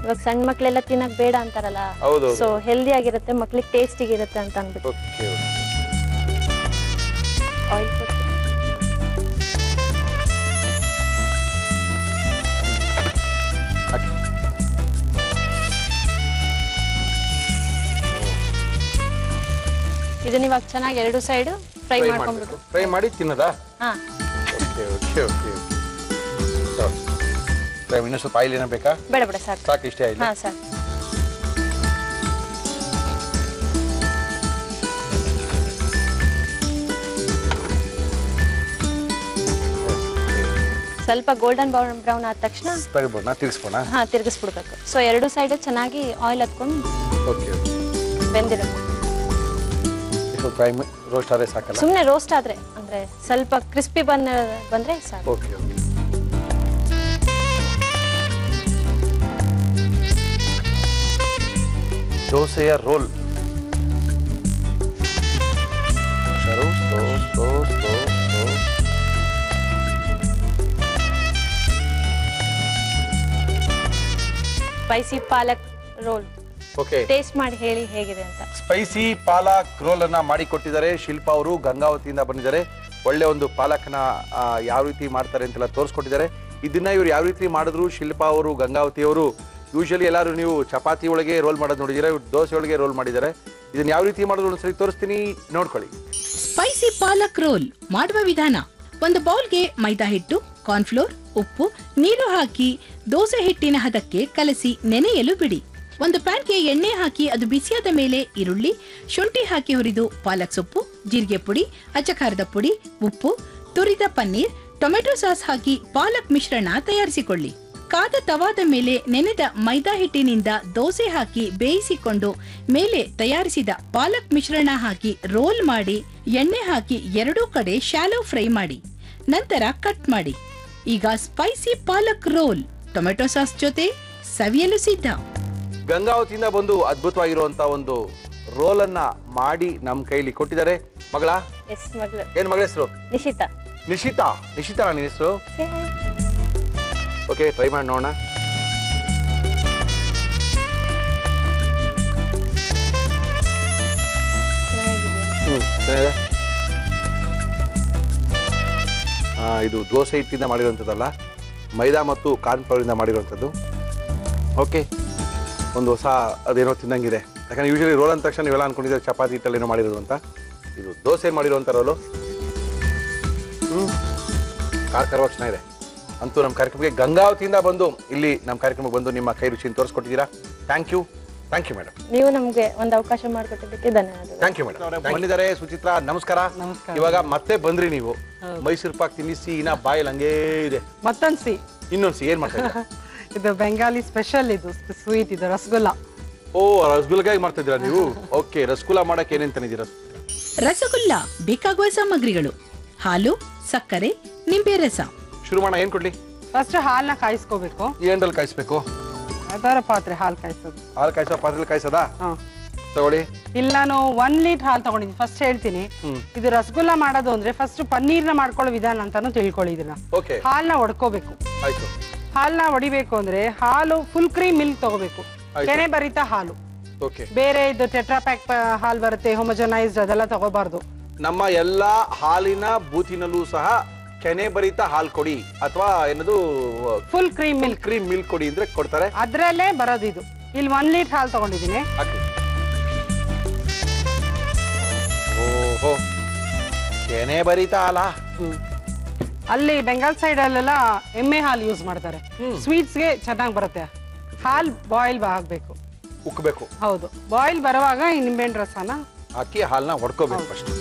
Speaker 5: ಇವಾಗ ಸಣ್ಣ ಮಕ್ಳೆಲ್ಲ ತಿನ್ನಕ್ ಬೇಡ ಅಂತಾರಲ್ಲ, ಸೊ ಹೆಲ್ದಿ ಆಗಿರುತ್ತೆ, ಮಕ್ಳಿಗೆ ಟೇಸ್ಟಿಗೆ ಇರುತ್ತೆ ಅಂತ ಅಂದ್ಬಿಟ್ಟು.
Speaker 1: ಓಕೆ.
Speaker 5: ಆಯಿಲ್. ಇದನ್ನ ಇವಾಗ ಚೆನ್ನಾಗಿ ಎರಡು ಸೈಡ್ ಫ್ರೈ ಮಾಡ್ಕೊಂಡ್ಬಿಟ್ಟು
Speaker 1: ಫ್ರೈ ಮಾಡಿ ತಿನ್ನೋದಾ?
Speaker 5: ಹಾ
Speaker 1: ಓಕೆ ಓಕೆ ಓಕೆ. ಫ್ರೈ ಇನ್ನೂ ಸ್ವಲ್ಪ ಆಯಿಲ್ ಏನೋ ಬೇಕಾ?
Speaker 5: ಬೇಡ ಬೇಡ ಸಾಕು.
Speaker 1: ಸಾಕು ಇಷ್ಟೇ ಆಯಿಲ್.
Speaker 5: ಹಾ ಸಾಕು. ಸ್ವಲ್ಪ ಗೋಲ್ಡನ್ ಬ್ರೌನ್ ಆದ ತಕ್ಷಣ
Speaker 1: ತೆಗಿಬೋಣ, ತಿರ್ಗಿಸ್ಬೋಣ?
Speaker 5: ಹಾ ತಿರ್ಗಿಸ್ಬಿಡ್ಬೇಕು. ಸೊ ಎರಡು ಸೈಡ್ ಚೆನ್ನಾಗಿ ಆಯಿಲ್ ಹತ್ಕೊಂಡು
Speaker 1: ಓಕೆ
Speaker 5: ಬೆಂದಿರುತ್ತೆ.
Speaker 1: ಫ್ರೈ ರೋಸ್ಟ್ ಆದರೆ ಸಾಕಲ್ಲ?
Speaker 5: ಸುಮ್ಮನೆ ರೋಸ್ಟ್ ಆದ್ರೆ ಅಂದ್ರೆ ಸ್ವಲ್ಪ ಕ್ರಿಸ್ಪಿ ಬಂದ್ರೆ ಸಾಕು.
Speaker 1: Okay okay. ದೋಸೆಯ roll
Speaker 5: spicy palak roll.
Speaker 1: Okay,
Speaker 5: taste ಮಾಡಿ ಹೇಳಿ ಹೇಗಿದೆ ಅಂತ.
Speaker 1: ಸ್ಪೈಸಿ ಪಾಲಕ್ ರೋಲ್ ಅನ್ನ ಮಾಡಿ ಕೊಟ್ಟಿದ್ದಾರೆ ಶಿಲ್ಪಾ ಅವರು, ಗಂಗಾವತಿಯಿಂದ ಬಂದಿದ್ದಾರೆ. ಒಳ್ಳೆ ಒಂದು ಪಾಲಕ್ನ ಯಾವ ರೀತಿ ಮಾಡ್ತಾರೆ ಅಂತೆಲ್ಲ ತೋರಿಸ್ಕೊಟ್ಟಿದ್ದಾರೆ. ಇದನ್ನ ಇವ್ರು ಯಾವ ರೀತಿ ಮಾಡಿದ್ರು ಶಿಲ್ಪಾ ಅವರು, ಗಂಗಾವತಿ ಅವರು. ಯೂಶಲಿ ಎಲ್ಲರೂ ನೀವು ಚಪಾತಿ ಒಳಗೆ ರೋಲ್ ಮಾಡೋದು ನೋಡಿದ್ದೀರಾ, ಇವ್ರು ದೋಸೆ ಒಳಗೆ ರೋಲ್ ಮಾಡಿದ್ದಾರೆ. ಇದನ್ನ ಯಾವ ರೀತಿ ಮಾಡಿದ್ರು ಒಂದ್ಸರಿ ತೋರಿಸ್ತೀನಿ, ನೋಡ್ಕೊಳ್ಳಿ.
Speaker 3: ಸ್ಪೈಸಿ ಪಾಲಕ್ ರೋಲ್ ಮಾಡುವ ವಿಧಾನ: ಒಂದು ಬೌಲ್ಗೆ ಮೈದಾ ಹಿಟ್ಟು, ಕಾರ್ನ್ಫ್ಲೋರ್, ಉಪ್ಪು, ನೀರು ಹಾಕಿ ದೋಸೆ ಹಿಟ್ಟಿನ ಹದಕ್ಕೆ ಕಲಸಿ ನೆನೆಯಲು ಬಿಡಿ. ಒಂದು ಪ್ಯಾನ್ಗೆ ಎಣ್ಣೆ ಹಾಕಿ ಅದು ಬಿಸಿಯಾದ ಮೇಲೆ ಈರುಳ್ಳಿ, ಶುಂಠಿ ಹಾಕಿ ಹುರಿದು ಪಾಲಕ್ ಸೊಪ್ಪು, ಜೀರಿಗೆ ಪುಡಿ, ಅಚ್ಚಖಾರದ ಪುಡಿ, ಉಪ್ಪು, ತುರಿದ ಪನ್ನೀರ್, ಟೊಮೆಟೊ ಸಾಸ್ ಹಾಕಿ ಪಾಲಕ್ ಮಿಶ್ರಣ ತಯಾರಿಸಿಕೊಳ್ಳಿ. ಕಾದ ತವಾದ ಮೇಲೆ ನೆನೆದ ಮೈದಾ ಹಿಟ್ಟಿನಿಂದ ದೋಸೆ ಹಾಕಿ ಬೇಯಿಸಿಕೊಂಡು ಮೇಲೆ ತಯಾರಿಸಿದ ಪಾಲಕ್ ಮಿಶ್ರಣ ಹಾಕಿ ರೋಲ್ ಮಾಡಿ ಎಣ್ಣೆ ಹಾಕಿ ಎರಡೂ ಕಡೆ ಶಾಲೋ ಫ್ರೈ ಮಾಡಿ ನಂತರ ಕಟ್ ಮಾಡಿ. ಈಗ spicy palak roll tomato sauce ಜೊತೆ ಸವಿಯಲು ಸಿದ್ಧ.
Speaker 1: ಗಂಗಾವತಿಯಿಂದ ಬಂದು ಅದ್ಭುತವಾಗಿರುವಂತ ಒಂದು ರೋಲ್ ಅನ್ನ ಮಾಡಿ ನಮ್ ಕೈಲಿ ಕೊಟ್ಟಿದ್ದಾರೆ. ಮಗಳ
Speaker 5: ಎಸ್ ಮಗಳು.
Speaker 1: ಏನ್ ಮಗಳ ಹೆಸರು?
Speaker 5: ನಿಶಿತಾ.
Speaker 1: ನಿಶಿತಾ. ನಿಶಿತಾ ನಿನ್ನ ಹೆಸರು? ಓಕೆ, ಟ್ರೈ ಮಾಡಿ ನೋಡೋಣ. ಇದು ದೋಸೆ ಹಿಟ್ಟಿಂದ ಮಾಡಿರುವಂಥದ್ದಲ್ಲ, ಮೈದಾ ಮತ್ತು ಕಾರ್ನ್ಫ್ಲವರ್ ಇಂದ ಮಾಡಿರುವಂಥದ್ದು. ಓಕೆ, ಒಂದು ಹೊಸ ಅದೇನೋ ತಿನ್ನಂಗಿದೆ. ಯಾಕಂದ್ರೆ ಯೂಶಲಿ ರೋಲ್ ಅಂದ ತಕ್ಷಣ ನೀವೆಲ್ಲ ಅನ್ಕೊಂಡಿದ್ದಾರೆ ಚಪಾತಿ ಹಿಟ್ಟಲ್ಲಿ ಏನೋ ಮಾಡಿರೋದು ಅಂತ. ಇದು ದೋಸೆ ಮಾಡಿರುವಂಥ ರೋಲು. ಖಾರವಾಗಿ ಚೆನ್ನಾಗಿದೆ. ಅಂತೂ ನಮ್ಮ ಕಾರ್ಯಕ್ರಮಕ್ಕೆ ಗಂಗಾವತಿಯಿಂದ ಬಂದು ಇಲ್ಲಿ ನಮ್ಮ ಕಾರ್ಯಕ್ರಮಕ್ಕೆ ಬಂದು ನಿಮ್ಮ ಕೈ ರುಚಿಯನ್ನು ತೋರಿಸ್ಕೊಟ್ಟಿದ್ದೀರಾ. Thank you madam.
Speaker 5: ನೀವು ನಮ್ಗೆ ಒಂದು ಅವಕಾಶ ಮಾಡಿಕೊಟ್ಟಿದ್ದಕ್ಕೆ ಧನ್ಯವಾದಗಳು.
Speaker 1: Thank you madam. ಬಂದಿದ್ದಾರೆ ಸುಚಿತ್ರಾ, ನಮಸ್ಕಾರ. ಇವಾಗ ಮತ್ತೆ ಬಂದ್ರಿ ನೀವು. ಮೈಸೂರು ಪಾಕ್ ತಿನ್ನಿಸಿ ಇನ್ನ ಬಾಯಲ್ಲಿ ಹಂಗೇ ಇದೆ.
Speaker 2: ಮತ್ತೊಂದ್ಸಿ
Speaker 1: ಇನ್ನೊಂದ್ಸಿ ಏನ್ ಮಾಡ್ತಾ
Speaker 2: ಇದು ಬೆಂಗಾಲಿ ಸ್ಪೆಷಲ್, ಇದು ಸ್ವೀಟ್, ಇದು ರಸಗುಲ್ಲ.
Speaker 1: ಓ, ರಸಗುಲ್ಲಾಗಿ ಮಾಡ್ತಾ ಇದ್ದೀರಾ ನೀವು? ಓಕೆ, ರಸಗುಲ್ಲ ಮಾಡಕ್ಕೆ ಏನೇನ್ ತಂದಿದ್ದೀರಾ?
Speaker 3: ರಸಗುಲ್ಲ ಬೇಕಾಗುವ ಸಾಮಗ್ರಿಗಳು: ಹಾಲು, ಸಕ್ಕರೆ, ನಿಂಬೆ ರಸ.
Speaker 1: ಶುರು ಮಾಡೋಣ. ಏನ್ ಕೊಡ್ಲಿ?
Speaker 2: ಫಸ್ಟ್ ಹಾಲ್ನ ಕಾಯಿಸ್ಕೋಬೇಕು.
Speaker 1: ಏನ್ರಲ್ಲಿ ಕಾಯಿಸ್ಬೇಕು?
Speaker 2: ಅದರ ಪಾತ್ರೆ ಹಾಲು ಕಾಯಿಸೋದು.
Speaker 1: ಹಾಲು ಕಾಯಿಸೋ ಪಾತ್ರೆಯಲ್ಲಿ ಕಾಯಿಸೋದಾ? ತಗೊಳ್ಳಿ.
Speaker 2: ಇಲ್ಲ, ನಾನು 1 ಲೀಟರ್ ಹಾಲು ತಗೊಂಡಿದ್ದೀನಿ. ಫಸ್ಟ್ ಹೇಳ್ತೀನಿ, ಇದು ರಸಗುಲ್ಲ ಮಾಡೋದು ಅಂದ್ರೆ ಫಸ್ಟ್ ಪನ್ನೀರ್ನ ಮಾಡ್ಕೊಳ್ಳೋ ವಿಧಾನ ಅಂತಾನು ತಿಳ್ಕೊಳ್ಳಿ. ಇದನ್ನ
Speaker 1: ಓಕೆ,
Speaker 2: ಹಾಲ್ನ ಹೊಡ್ಕೋಬೇಕು.
Speaker 1: ಆಯ್ತು.
Speaker 2: ಹಾಲ್ನ ಹೊಡಿಬೇಕು ಅಂದ್ರೆ ಹಾಲು ಫುಲ್ ಕ್ರೀಮ್ ಮಿಲ್ಕ್ ತಗೋಬೇಕು. ಕೆನೆ ಭರಿತ ಹಾಲು.
Speaker 1: ಓಕೆ,
Speaker 2: ಬೇರೆ ಇದು ಟೆಟ್ರಾ ಪ್ಯಾಕ್ ಹಾಲು ಬರುತ್ತೆ, ಹೋಮೋಜನೈಸ್ಡ್, ಅದೆಲ್ಲ ತಗೋಬಾರ್ದು.
Speaker 1: ನಮ್ಮ ಎಲ್ಲಾ ಹಾಲಿನ ಬೂತಿನಲ್ಲೂ ಸಹ ಕೆನೆ ಭರಿತ ಹಾಲು ಕೊಡಿ ಅಥವಾ ಏನದು
Speaker 2: ಫುಲ್ ಕ್ರೀಮ್ ಮಿಲ್ಕ್
Speaker 1: ಕೊಡಿ ಅಂದ್ರೆ ಕೊಡ್ತಾರೆ.
Speaker 2: ಅದ್ರಲ್ಲೇ ಬರೋದು ಇದು. ಇಲ್ಲಿ 1 ಲೀಟರ್ ಹಾಲು ತಗೊಂಡಿದ್ದೀನಿ.
Speaker 1: ಓಹೋ, ಕೆನೆ ಭರಿತ ಹಾಲ.
Speaker 2: ಅಲ್ಲಿ ಬೆಂಗಾಲ್ ಸೈಡ್ ಅಲ್ಲೆಲ್ಲ ಎಮ್ಮೆ ಹಾಲು ಯೂಸ್ ಮಾಡ್ತಾರೆ. ಸ್ವೀಟ್ಸ್ಗೆ ಚೆನ್ನಾಗಿ ಬರುತ್ತೆ. ಹಾಲು ಬಾಯ್ಲ್ ಆಗ್ಬೇಕು,
Speaker 1: ಉಕ್ಕಬೇಕು.
Speaker 2: ಹೌದು, ಬಾಯ್ಲ್ ಬರುವಾಗ ಈ ನಿಂಬೆಹಣ್ಣು ರಸನ
Speaker 1: ಹಾಕಿ ಹಾಲನ್ನ ಹೊಡ್ಕೋಬೇಕು ಫಸ್ಟ್.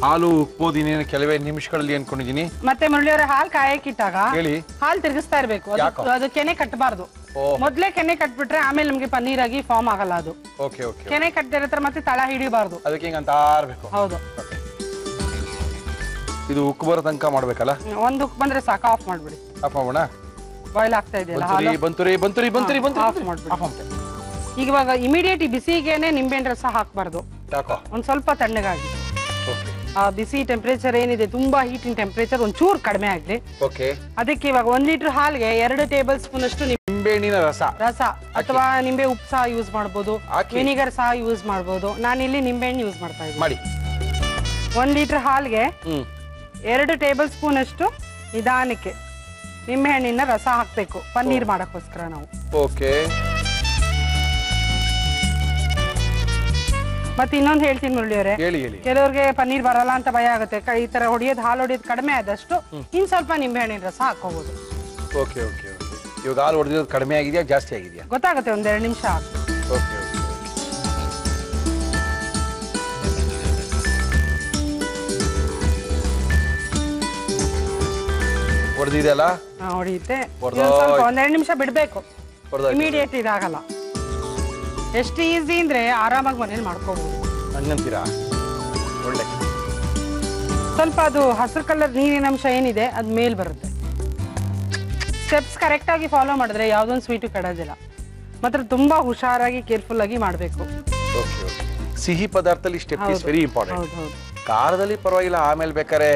Speaker 1: ಹಾಲು ಉಕ್ಬೋದು ಇನ್ನೇನು ಕೆಲವೇ ನಿಮಿಷಗಳಲ್ಲಿ ಅನ್ಕೊಂಡಿದೀನಿ.
Speaker 2: ಮತ್ತೆ ಮುರಳಿಯವರ ಹಾಲು ಕಾಯಕ್ಕಿಟ್ಟಾಗ
Speaker 1: ಹೇಳಿ,
Speaker 2: ಹಾಲು ತಿರುಗಿಸ್ತಾ ಇರ್ಬೇಕು. ಅದು ಕೆನೆ ಕಟ್ಟಬಾರ್ದು. ಮೊದ್ಲೇ ಕೆನೆ ಕಟ್ಬಿಟ್ರೆ ಆಮೇಲೆ ನಮ್ಗೆ ಪನ್ನೀರ್ ಆಗಿ ಫಾರ್ಮ್ ಆಗಲ್ಲ ಅದು.
Speaker 1: Okay okay.
Speaker 2: ಕೆನೆ ಕಟ್ಟಿರತ್ರ ಮತ್ತೆ ತಳ ಹಿಡಿಬಾರ್ದು.
Speaker 1: ಅದಕ್ಕೆ ಹಿಂಗಂತ ಆರ್ಬೇಕು.
Speaker 2: ಹೌದು.
Speaker 1: ಇದು ಉಕ್ಕು ಬರೋ ತನಕ ಮಾಡ್ಬೇಕಲ್ಲ?
Speaker 2: ಒಂದು ಉಕ್ಕು ಬಂದ್ರೆ ಸಾಕು, ಆಫ್ ಮಾಡ್ಬಿಡಿ.
Speaker 1: ಆಫ್ ಮಾಡೋಣ.
Speaker 2: ಬಾಯ್ಲ್ ಆಗ್ತಾ ಇದೆಯಲ್ಲ ಹಾಲು.
Speaker 1: ಬಂತುರಿ
Speaker 2: ಆಫ್ ಮಾಡ್ಬಿಡಿ. ಈಗ ಇವಾಗ ಇಮಿಡಿಯೇಟ್ ಬಿಸಿಗೇನೆ ನಿಂಬೆಹಣ್ಣು ರಸ ಹಾಕ್ಬಾರ್ದು. ಒಂದ್ ಸ್ವಲ್ಪ ತಣ್ಣಗಾಗಿ. ಆ ಬಿಸಿ ಟೆಂಪರೇಚರ್ ಏನಿದೆ, ತುಂಬಾ ಹೀಟಿನ ಟೆಂಪರೇಚರ್ ಒಂಚೂರು ಕಡಿಮೆ ಆಗ್ಲಿ. ಅದಕ್ಕೆ ಇವಾಗ 1 ಲೀಟರ್ ಹಾಲ್ಗೆ 2 ಟೇಬಲ್ ಸ್ಪೂನ್ ಅಷ್ಟು
Speaker 1: ನಿಂಬೆಹಣ್ಣಿನ ರಸ
Speaker 2: ಅಥವಾ ನಿಂಬೆ ಉಪ್ಪು ಸಹ ಯೂಸ್ ಮಾಡಬಹುದು, ವಿನಿಗರ್ ಸಹ ಯೂಸ್ ಮಾಡಬಹುದು. ನಾನು ಇಲ್ಲಿ ನಿಂಬೆಹಣ್ಣು ಯೂಸ್ ಮಾಡ್ತಾ ಇದ್ದೀನಿ. 1 ಲೀಟರ್ ಹಾಲ್ಗೆ 2 ಟೇಬಲ್ ಸ್ಪೂನ್ ಅಷ್ಟು ನಿಧಾನಕ್ಕೆ ನಿಂಬೆಹಣ್ಣಿನ ರಸ ಹಾಕ್ಬೇಕು, ಪನ್ನೀರ್ ಮಾಡಕ್ಕೋಸ್ಕರ ನಾವು.
Speaker 1: ಓಕೆ,
Speaker 2: ಮತ್ತೆ ಇನ್ನೊಂದು ಹೇಳ್ತೀನಿ ಮುರಳಿಯವರೇ,
Speaker 1: ಹೇಳಿ ಹೇಳಿ.
Speaker 2: ಕೆಲವ್ರಿಗೆ ಪನ್ನೀರ್ ಬರಲ್ಲ ಅಂತ ಭಯ ಆಗುತ್ತೆ. ಈ ತರ ಹೊಡಿಯೋದು, ಹಾಲು ಹೊಡಿಯೋದು ಕಡಿಮೆ ಆದಷ್ಟು ಇನ್ ಸ್ವಲ್ಪ ನಿಂಬೆಹಣ್ಣಿನ ರಸ ಹಾಕೋಬಹುದು.
Speaker 1: Okay okay okay. ಇವಾಗ ಹಾಲು ಹೊಡೆದಿರೋದು ಕಡಿಮೆ ಆಗಿದೆಯಾ ಜಾಸ್ತಿ ಆಗಿದೆಯಾ?
Speaker 2: ಗೊತ್ತಾಗುತ್ತೆ, ಒಂದ್ 2 ನಿಮಿಷ ಹಾಕಿ.
Speaker 1: Okay okay. ಹೊಡೆದಿದೆಯಲ್ಲ?
Speaker 2: ಹೊಡಿಯುತ್ತೆ.
Speaker 1: ಹೊಡ್ದೋಯ್ತು.
Speaker 2: ಸ್ವಲ್ಪ 1-2 ನಿಮಿಷ ಬಿಡ್ಬೇಕು,
Speaker 1: ಹೊಡೆದ
Speaker 2: ಇಮಿಡಿಯೇಟ್ ಇದಾಗಲ್ಲ. ಎಷ್ಟು ಈಸಿ ಅಂದ್ರೆ ಆರಾಮಾಗಿ ಮನೇಲಿ ಮಾಡ್ಕೋಬಹುದು.
Speaker 1: ಹಂಗಂತೀರಾ? ಒಳ್ಳೆ.
Speaker 2: ಸ್ವಲ್ಪ ಅದು ಹಸಿರು ಕಲರ್ ನೀರಿನ ಅಂಶ ಏನಿದೆ ಅದ್ ಮೇಲ್ ಬರುತ್ತೆ. ಸ್ಟೆಪ್ಸ್ ಕರೆಕ್ಟ್ ಆಗಿ ಫಾಲೋ ಮಾಡಿದ್ರೆ ಯಾವ್ದೊಂದು ಸ್ವೀಟು ಕೆಡೋದಿಲ್ಲ. ಮಾತ್ರ ತುಂಬಾ ಹುಷಾರಾಗಿ ಕೇರ್ಫುಲ್ ಆಗಿ ಮಾಡಬೇಕು.
Speaker 1: Okay okay. ಸಿಹಿ ಪದಾರ್ಥದಲ್ಲಿ ಸ್ಟೆಪ್ ಇಸ್ ವೆರಿ ಇಂಪಾರ್ಟೆಂಟ್.
Speaker 2: ಹೌದು ಹೌದು.
Speaker 1: ಖಾರದಲ್ಲಿ ಪರವಾಗಿಲ್ಲ, ಆಮೇಲೆ ಬೇಕಾರೆ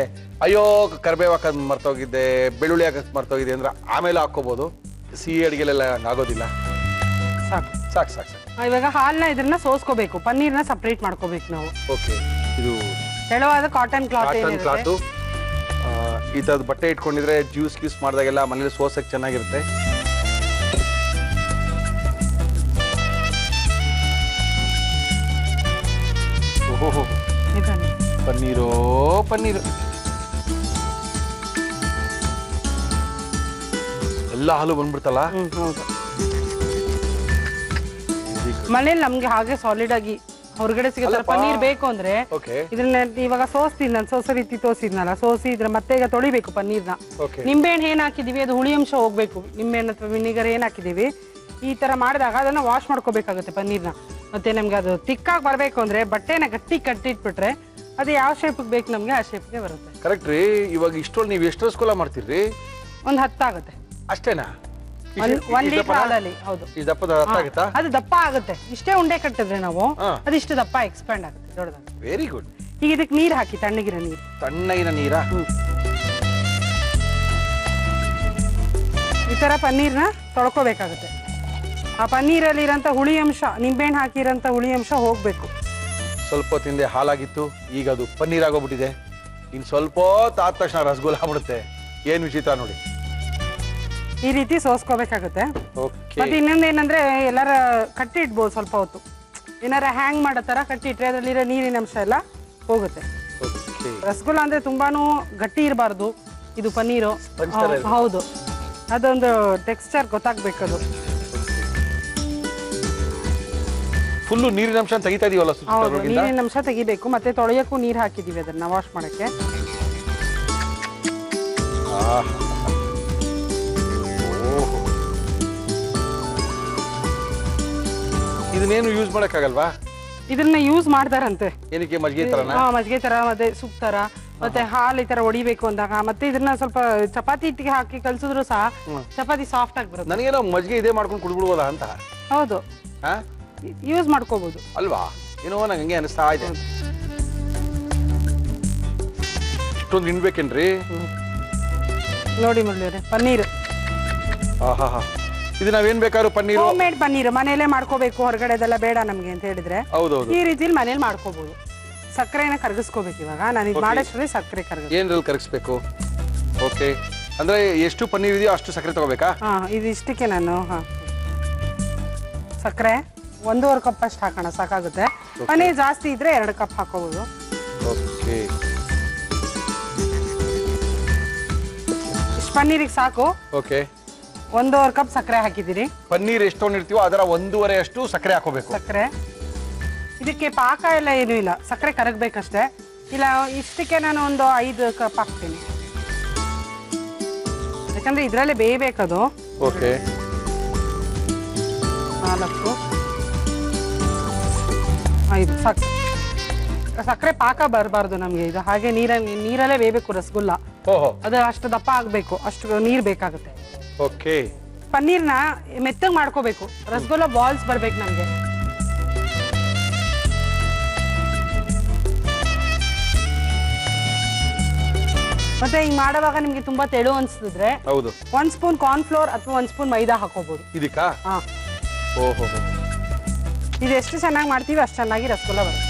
Speaker 1: ಅಯ್ಯೋ ಕರ್ಬೇವು ಹಾಕೋದ್ ಮರ್ತೋಗಿದ್ದೆ, ಬೆಳ್ಳುಳ್ಳಿ ಹಾಕೋದ್ ಮರ್ತೋಗಿದ್ದೆ ಅಂದ್ರೆ ಆಮೇಲೆ ಹಾಕೋಬಹುದು. ಸಿಹಿ ಅಡಿಗೆಲೆಲ್ಲ ಆಗೋದಿಲ್ಲ.
Speaker 2: ಸಾಕು
Speaker 1: ಸಾಕು ಸಾಕು ಸಾಕು.
Speaker 2: ಇವಾಗ ಹಾಲ್ನ ಇದನ್ನ ಸೋಸ್ಕೋಬೇಕು, ಪನ್ನೀರ್ನ ಸಪ್ರೇಟ್ ಮಾಡ್ಕೋಬೇಕು ನಾವು.
Speaker 1: ಓಕೆ. ಇದು
Speaker 2: ತೆಳುವಾದ ಕಾಟನ್ ಕ್ಲಾತ್
Speaker 1: ಕಾಟನ್
Speaker 2: ಏನಿರುತ್ತೆ,
Speaker 1: ಕ್ಲಾತು. ಈ ಥರದ್ದು ಬಟ್ಟೆ ಇಟ್ಕೊಂಡಿದ್ರೆ ಜ್ಯೂಸ್ ಗೀಸ್ ಮಾಡಿದಾಗೆಲ್ಲ ಮನೇಲಿ ಸೋಸಕ್ಕೆ ಚೆನ್ನಾಗಿರುತ್ತೆ. ಓಹೋ,
Speaker 2: ಇದನ್ನ
Speaker 1: ಪನ್ನೀರು ಪನ್ನೀರು ಎಲ್ಲ ಹಾಲು ಬಂದ್ಬಿಡ್ತಲ್ಲ.
Speaker 2: ಹೌದು. ಮನೇಲಿ ನಮ್ಗೆ ಹಾಗೆ ಸಾಲಿಡ್ ಆಗಿ ಹೊರಗಡೆ ಸಿಗುತ್ತೆ ಪನ್ನೀರ್ ಬೇಕು ಅಂದ್ರೆ
Speaker 1: ಓಕೆ
Speaker 2: ಇದನ್ನ ಇವಾಗ ಸೋಸ್ತೀನಿ ನಾನು, ಸೋಸೋ ರೀತಿ ತೋರಿಸಿದ್ನಲ್ಲ, ಸೋಸಿ ಇದ್ರ ಮತ್ತೆ ಈಗ ತೊಳಿಬೇಕು ಪನ್ನೀರ್ನ.
Speaker 1: ಓಕೆ.
Speaker 2: ನಿಂಬೆಹಣ್ಣು ಏನ್ ಹಾಕಿದೀವಿ ಅದು ಹುಳಿ ಅಂಶ ಹೋಗ್ಬೇಕು. ನಿಂಬೆಹಣ್ಣು ಅಥವಾ ವಿನಿಗರ್ ಏನ್ ಹಾಕಿದೀವಿ ಈ ತರ ಮಾಡಿದಾಗ ಅದನ್ನ ವಾಶ್ ಮಾಡ್ಕೋಬೇಕಾಗುತ್ತೆ ಪನ್ನೀರ್ನ. ಮತ್ತೆ ನಮ್ಗೆ ಅದು ತಿಕ್ಕಾಗಿ ಬರ್ಬೇಕು ಅಂದ್ರೆ ಬಟ್ಟೆನ ಗಟ್ಟಿ ಕಟ್ಟಿಟ್ಬಿಟ್ರೆ ಅದು ಯಾವ ಶೇಪ್ಗೆ ಬೇಕು ನಮ್ಗೆ ಆ ಶೇಪ್ಗೆ ಬರುತ್ತೆ.
Speaker 1: ಕರೆಕ್ಟ್ ರೀ. ಇವಾಗ ಇಷ್ಟೊಂದು ನೀವು ಎಷ್ಟು ಸ್ಕೂಲ ಮಾಡ್ತೀರಿ?
Speaker 2: ಒಂದ್ 10 ಆಗುತ್ತೆ.
Speaker 1: ಅಷ್ಟೇನಾ?
Speaker 2: 1 ಲೀಟರ್ ಹಾಲಲ್ಲಿ. ಹೌದು,
Speaker 1: ಈ ದಪ್ಪದ ಅರ್ಥ ಆಗುತ್ತಾ?
Speaker 2: ಅದು ದಪ್ಪ ಆಗುತ್ತೆ. ಇಷ್ಟೇ ಉಂಡೆ ಕಟ್ಟಿದ್ರೆ ನಾವು
Speaker 1: ಹಾ.
Speaker 2: ಅದಿಷ್ಟು ದಪ್ಪ ಎಕ್ಸ್ಪ್ಯಾಂಡ್ ಆಗುತ್ತೆ, ದೊಡ್ಡದಾಗುತ್ತೆ.
Speaker 1: Very good.
Speaker 2: ಈಗ ಇದಕ್ಕೆ ನೀರ್ ಹಾಕಿ, ತಣ್ಣಗಿರೋ ನೀರು.
Speaker 1: ತಣ್ಣಗಿನ ನೀರಾ?
Speaker 2: ಈ ತರ ಪನ್ನೀರ್ನ ತೊಳ್ಕೋಬೇಕಾಗುತ್ತೆ. ಆ ಪನ್ನೀರಲ್ಲಿ ಇರೋಂಥ ಹುಳಿ ಅಂಶ, ನಿಂಬೆಹಣ್ಣು ಹಾಕಿರೋಂಥ ಹುಳಿ ಅಂಶ ಹೋಗ್ಬೇಕು.
Speaker 1: ಸ್ವಲ್ಪ ಹೊತ್ತಿಂದೆ ಹಾಲಾಗಿತ್ತು, ಈಗ ಅದು ಪನ್ನೀರ್ ಆಗೋಗ್ಬಿಟ್ಟಿದೆ. ಇನ್ನು ಸ್ವಲ್ಪ ಹೊತ್ತು ಆದ ತಕ್ಷಣ ರಸಗುಲ್ಲ ಆಗ್ಬಿಡುತ್ತೆ. ಏನು ವಿಚಿತ್ರ ನೋಡಿ.
Speaker 2: ಈ ರೀತಿ ಸೋಸ್ಕೋಬೇಕಾಗುತ್ತೆ.
Speaker 1: ಓಕೆ.
Speaker 2: ಮತ್ತೆ ಇನ್ನೊಂದೇನಂದ್ರೆ ಎಲ್ಲಾರ ಕಟ್ಟಿ ಇಡ್ಬೋದು ಸ್ವಲ್ಪ ಹೊತ್ತು. ಏನಾರ ಹ್ಯಾಂಗ್ ಮಾಡೋ ತರ ಕಟ್ಟಿ ಇಟ್ರೆ ಅದರಲ್ಲಿರೋ ನೀರಿನ ಅಂಶ ಎಲ್ಲ ಹೋಗುತ್ತೆ.
Speaker 1: ಓಕೆ.
Speaker 2: ರಸಗುಲ್ಲ ಅಂದ್ರೆ ತುಂಬಾನು ಗಟ್ಟಿ ಇರಬಾರ್ದು. ಇದು ಪನ್ನೀರು.
Speaker 1: Sponge ತರ ಇರುತ್ತೆ.
Speaker 2: ಹೌದು, ಅದೊಂದು ಟೆಕ್ಸ್ಚರ್ ಗೊತ್ತಾಗ್ಬೇಕದು.
Speaker 1: ಫುಲ್ಲು ನೀರಿನ ಅಂಶ ತೆಗಿತಾ ಇದೀವಲ್ಲ
Speaker 2: ಹೌದು,
Speaker 1: ಸುತ್ತಮುತ್ತಲಿಂದ?
Speaker 2: ನೀರಿನ ಅಂಶ ತೆಗಿಬೇಕು. ಮತ್ತೆ ತೊಳೆಯಕ್ಕೂ ನೀರು ಹಾಕಿದೀವಿ ಅದನ್ನ ವಾಶ್ ಮಾಡಕ್ಕೆ.
Speaker 1: ಓಹೋ. ಇದನ್ನೇನು ಯೂಸ್ ಮಾಡಕ್ಕಾಗಲ್ವಾ?
Speaker 2: ಇದನ್ನ ಯೂಸ್ ಮಾಡ್ತಾರಂತೆ.
Speaker 1: ಏನಕ್ಕೆ? ಮಜ್ಜಿಗೆ ತರನಾ?
Speaker 2: ಮಜ್ಜಿಗೆ ತರ, ಮತ್ತೆ ಸೂಪ್ ತರ, ಮತ್ತೆ ಹಾಲು ಈ ತರ ಹೊಡಿಬೇಕು ಅಂದಾಗ. ಮತ್ತೆ ಇದನ್ನ ಸ್ವಲ್ಪ ಚಪಾತಿ ಹಿಟ್ಟಿಗೆ ಹಾಕಿ ಕಲ್ಸಿದ್ರು ಸಹ ಚಪಾತಿ ಸಾಫ್ಟ್ ಆಗಿ ಬರುತ್ತೆ.
Speaker 1: ನನಗೇನೋ ಮಜ್ಜಿಗೆ ಇದೇ ಮಾಡ್ಕೊಂಡು ಕುಡ್ಬಿಡ್ಬೋದಾ ಅಂತ.
Speaker 2: ಹೌದು,
Speaker 1: ಹಾ?
Speaker 2: ಯೂಸ್ ಮಾಡ್ಕೋಬಹುದು
Speaker 1: ಅಲ್ವಾ? ಏನೋ ನಂಗೆ ಹಂಗೆ ಅನಿಸ್ತಾ ಇದೆ. ಇಷ್ಟೊಂದು ನಿನ್ಬೇಕೇನ್ರಿ?
Speaker 2: ನೋಡಿ ಮುರಳಿಯವರೇ, ಪನ್ನೀರ್
Speaker 1: ಆಹಾ. ಇದು ನಾವೇನ್ ಬೇಕಾದ್ರೂ ಪನ್ನೀರು
Speaker 2: ಹೋಮ್ ಮೇಡ್ ಪನ್ನೀರ್ ಮನೇಲೆ ಮಾಡ್ಕೋಬೇಕು, ಹೊರಗಡೆದೆಲ್ಲ ಬೇಡ ನಮ್ಗೆ ಅಂತ ಹೇಳಿದ್ರೆ
Speaker 1: ಹೌದೌದು
Speaker 2: ಈ ರೀತಿಲಿ ಮನೇಲಿ ಮಾಡ್ಕೋಬಹುದು. ಸಕ್ಕರೆನ ಕರಗಿಸ್ಕೋಬೇಕು. ಇವಾಗ ನಾನು ಇದು ಮಾಡೋಷ್ಟ್ರಲ್ಲಿ ಸಕ್ಕರೆ ಕರಗಿಸ್.
Speaker 1: ಏನ್ರಲ್ಲಿ ಕರಗಿಸ್ಬೇಕು? ಓಕೆ. ಅಂದ್ರೆ ಎಷ್ಟು ಪನ್ನೀರ್ ಇದೆಯೋ ಅಷ್ಟು ಸಕ್ಕರೆ ತಗೋಬೇಕಾ?
Speaker 2: ಹಾ, ಇದು ಇಷ್ಟಕ್ಕೆ ನಾನು ಸಕ್ಕರೆ 1.5 ಕಪ್ ಅಷ್ಟು ಹಾಕೋಣ, ಸಾಕಾಗುತ್ತೆ. ಪನ್ನೀರ್ ಜಾಸ್ತಿ ಇದ್ರೆ 2 ಕಪ್ ಹಾಕೋಬಹುದು.
Speaker 1: ಓಕೆ.
Speaker 2: ಇಷ್ಟು ಪನ್ನೀರಿಗೆ ಸಾಕು.
Speaker 1: ಓಕೆ.
Speaker 2: 1.5 ಕಪ್ ಸಕ್ಕರೆ ಹಾಕಿದ್ದೀರಿ.
Speaker 1: ಪನ್ನೀರ್ ಎಷ್ಟು ಇರ್ತೀವೋ ಅದರ 1.5 ಅಷ್ಟು ಸಕ್ಕರೆ ಹಾಕೋಬೇಕು.
Speaker 2: ಸಕ್ಕರೆ ಇದಕ್ಕೆ ಪಾಕ ಎಲ್ಲ ಏನೂ ಇಲ್ಲ, ಸಕ್ಕರೆ ಕರಗಬೇಕಷ್ಟೇ. ಇಲ್ಲ ಇಷ್ಟಕ್ಕೆ ನಾನು ಒಂದು 5 ಕಪ್ ಹಾಕ್ತೀನಿ, ಯಾಕಂದ್ರೆ ಇದರಲ್ಲೇ ಬೇಯಬೇಕದು.
Speaker 1: ಓಕೆ.
Speaker 2: 4 5 ಸಾಕು. ಸಕ್ಕರೆ ಪಾಕ ಬರಬಾರ್ದು ನಮಗೆ. ಇದು ಹಾಗೆ ನೀರಲ್ಲೇ ಬೇಯಬೇಕು ರಸಗುಲ್ಲ.
Speaker 1: ಓಹೋ.
Speaker 2: ಅದು ಅಷ್ಟು ದಪ್ಪ ಆಗಬೇಕು, ಅಷ್ಟು ನೀರು ಬೇಕಾಗುತ್ತೆ.
Speaker 1: ಓಕೆ.
Speaker 2: ಪನ್ನೀರ್ನ ಮೆತ್ತಗೆ ಮಾಡ್ಕೋಬೇಕು. ರಸಗುಲ್ಲ ಬಾಲ್ಸ್ ಬರ್ಬೇಕು ನಮಗೆ. ಮತ್ತೆ ಹಿಂಗ್ ಮಾಡುವಾಗ ನಿಮ್ಗೆ ತುಂಬಾ ತೆಳು ಅನ್ಸಿದ್ರೆ
Speaker 1: ಹೌದು
Speaker 2: 1 ಸ್ಪೂನ್ ಕಾರ್ನ್ ಫ್ಲೋರ್ ಅಥವಾ 1 ಸ್ಪೂನ್ ಮೈದಾ ಹಾಕೋಬಹುದು.
Speaker 1: ಇದಕ್ಕಾ?
Speaker 2: ಹಾ.
Speaker 1: ಓಹೋ.
Speaker 2: ಇದು ಎಷ್ಟು ಚೆನ್ನಾಗಿ ಮಾಡ್ತೀವಿ ಅಷ್ಟು ಚೆನ್ನಾಗಿ ರಸಗುಲ್ಲ ಬರುತ್ತೆ.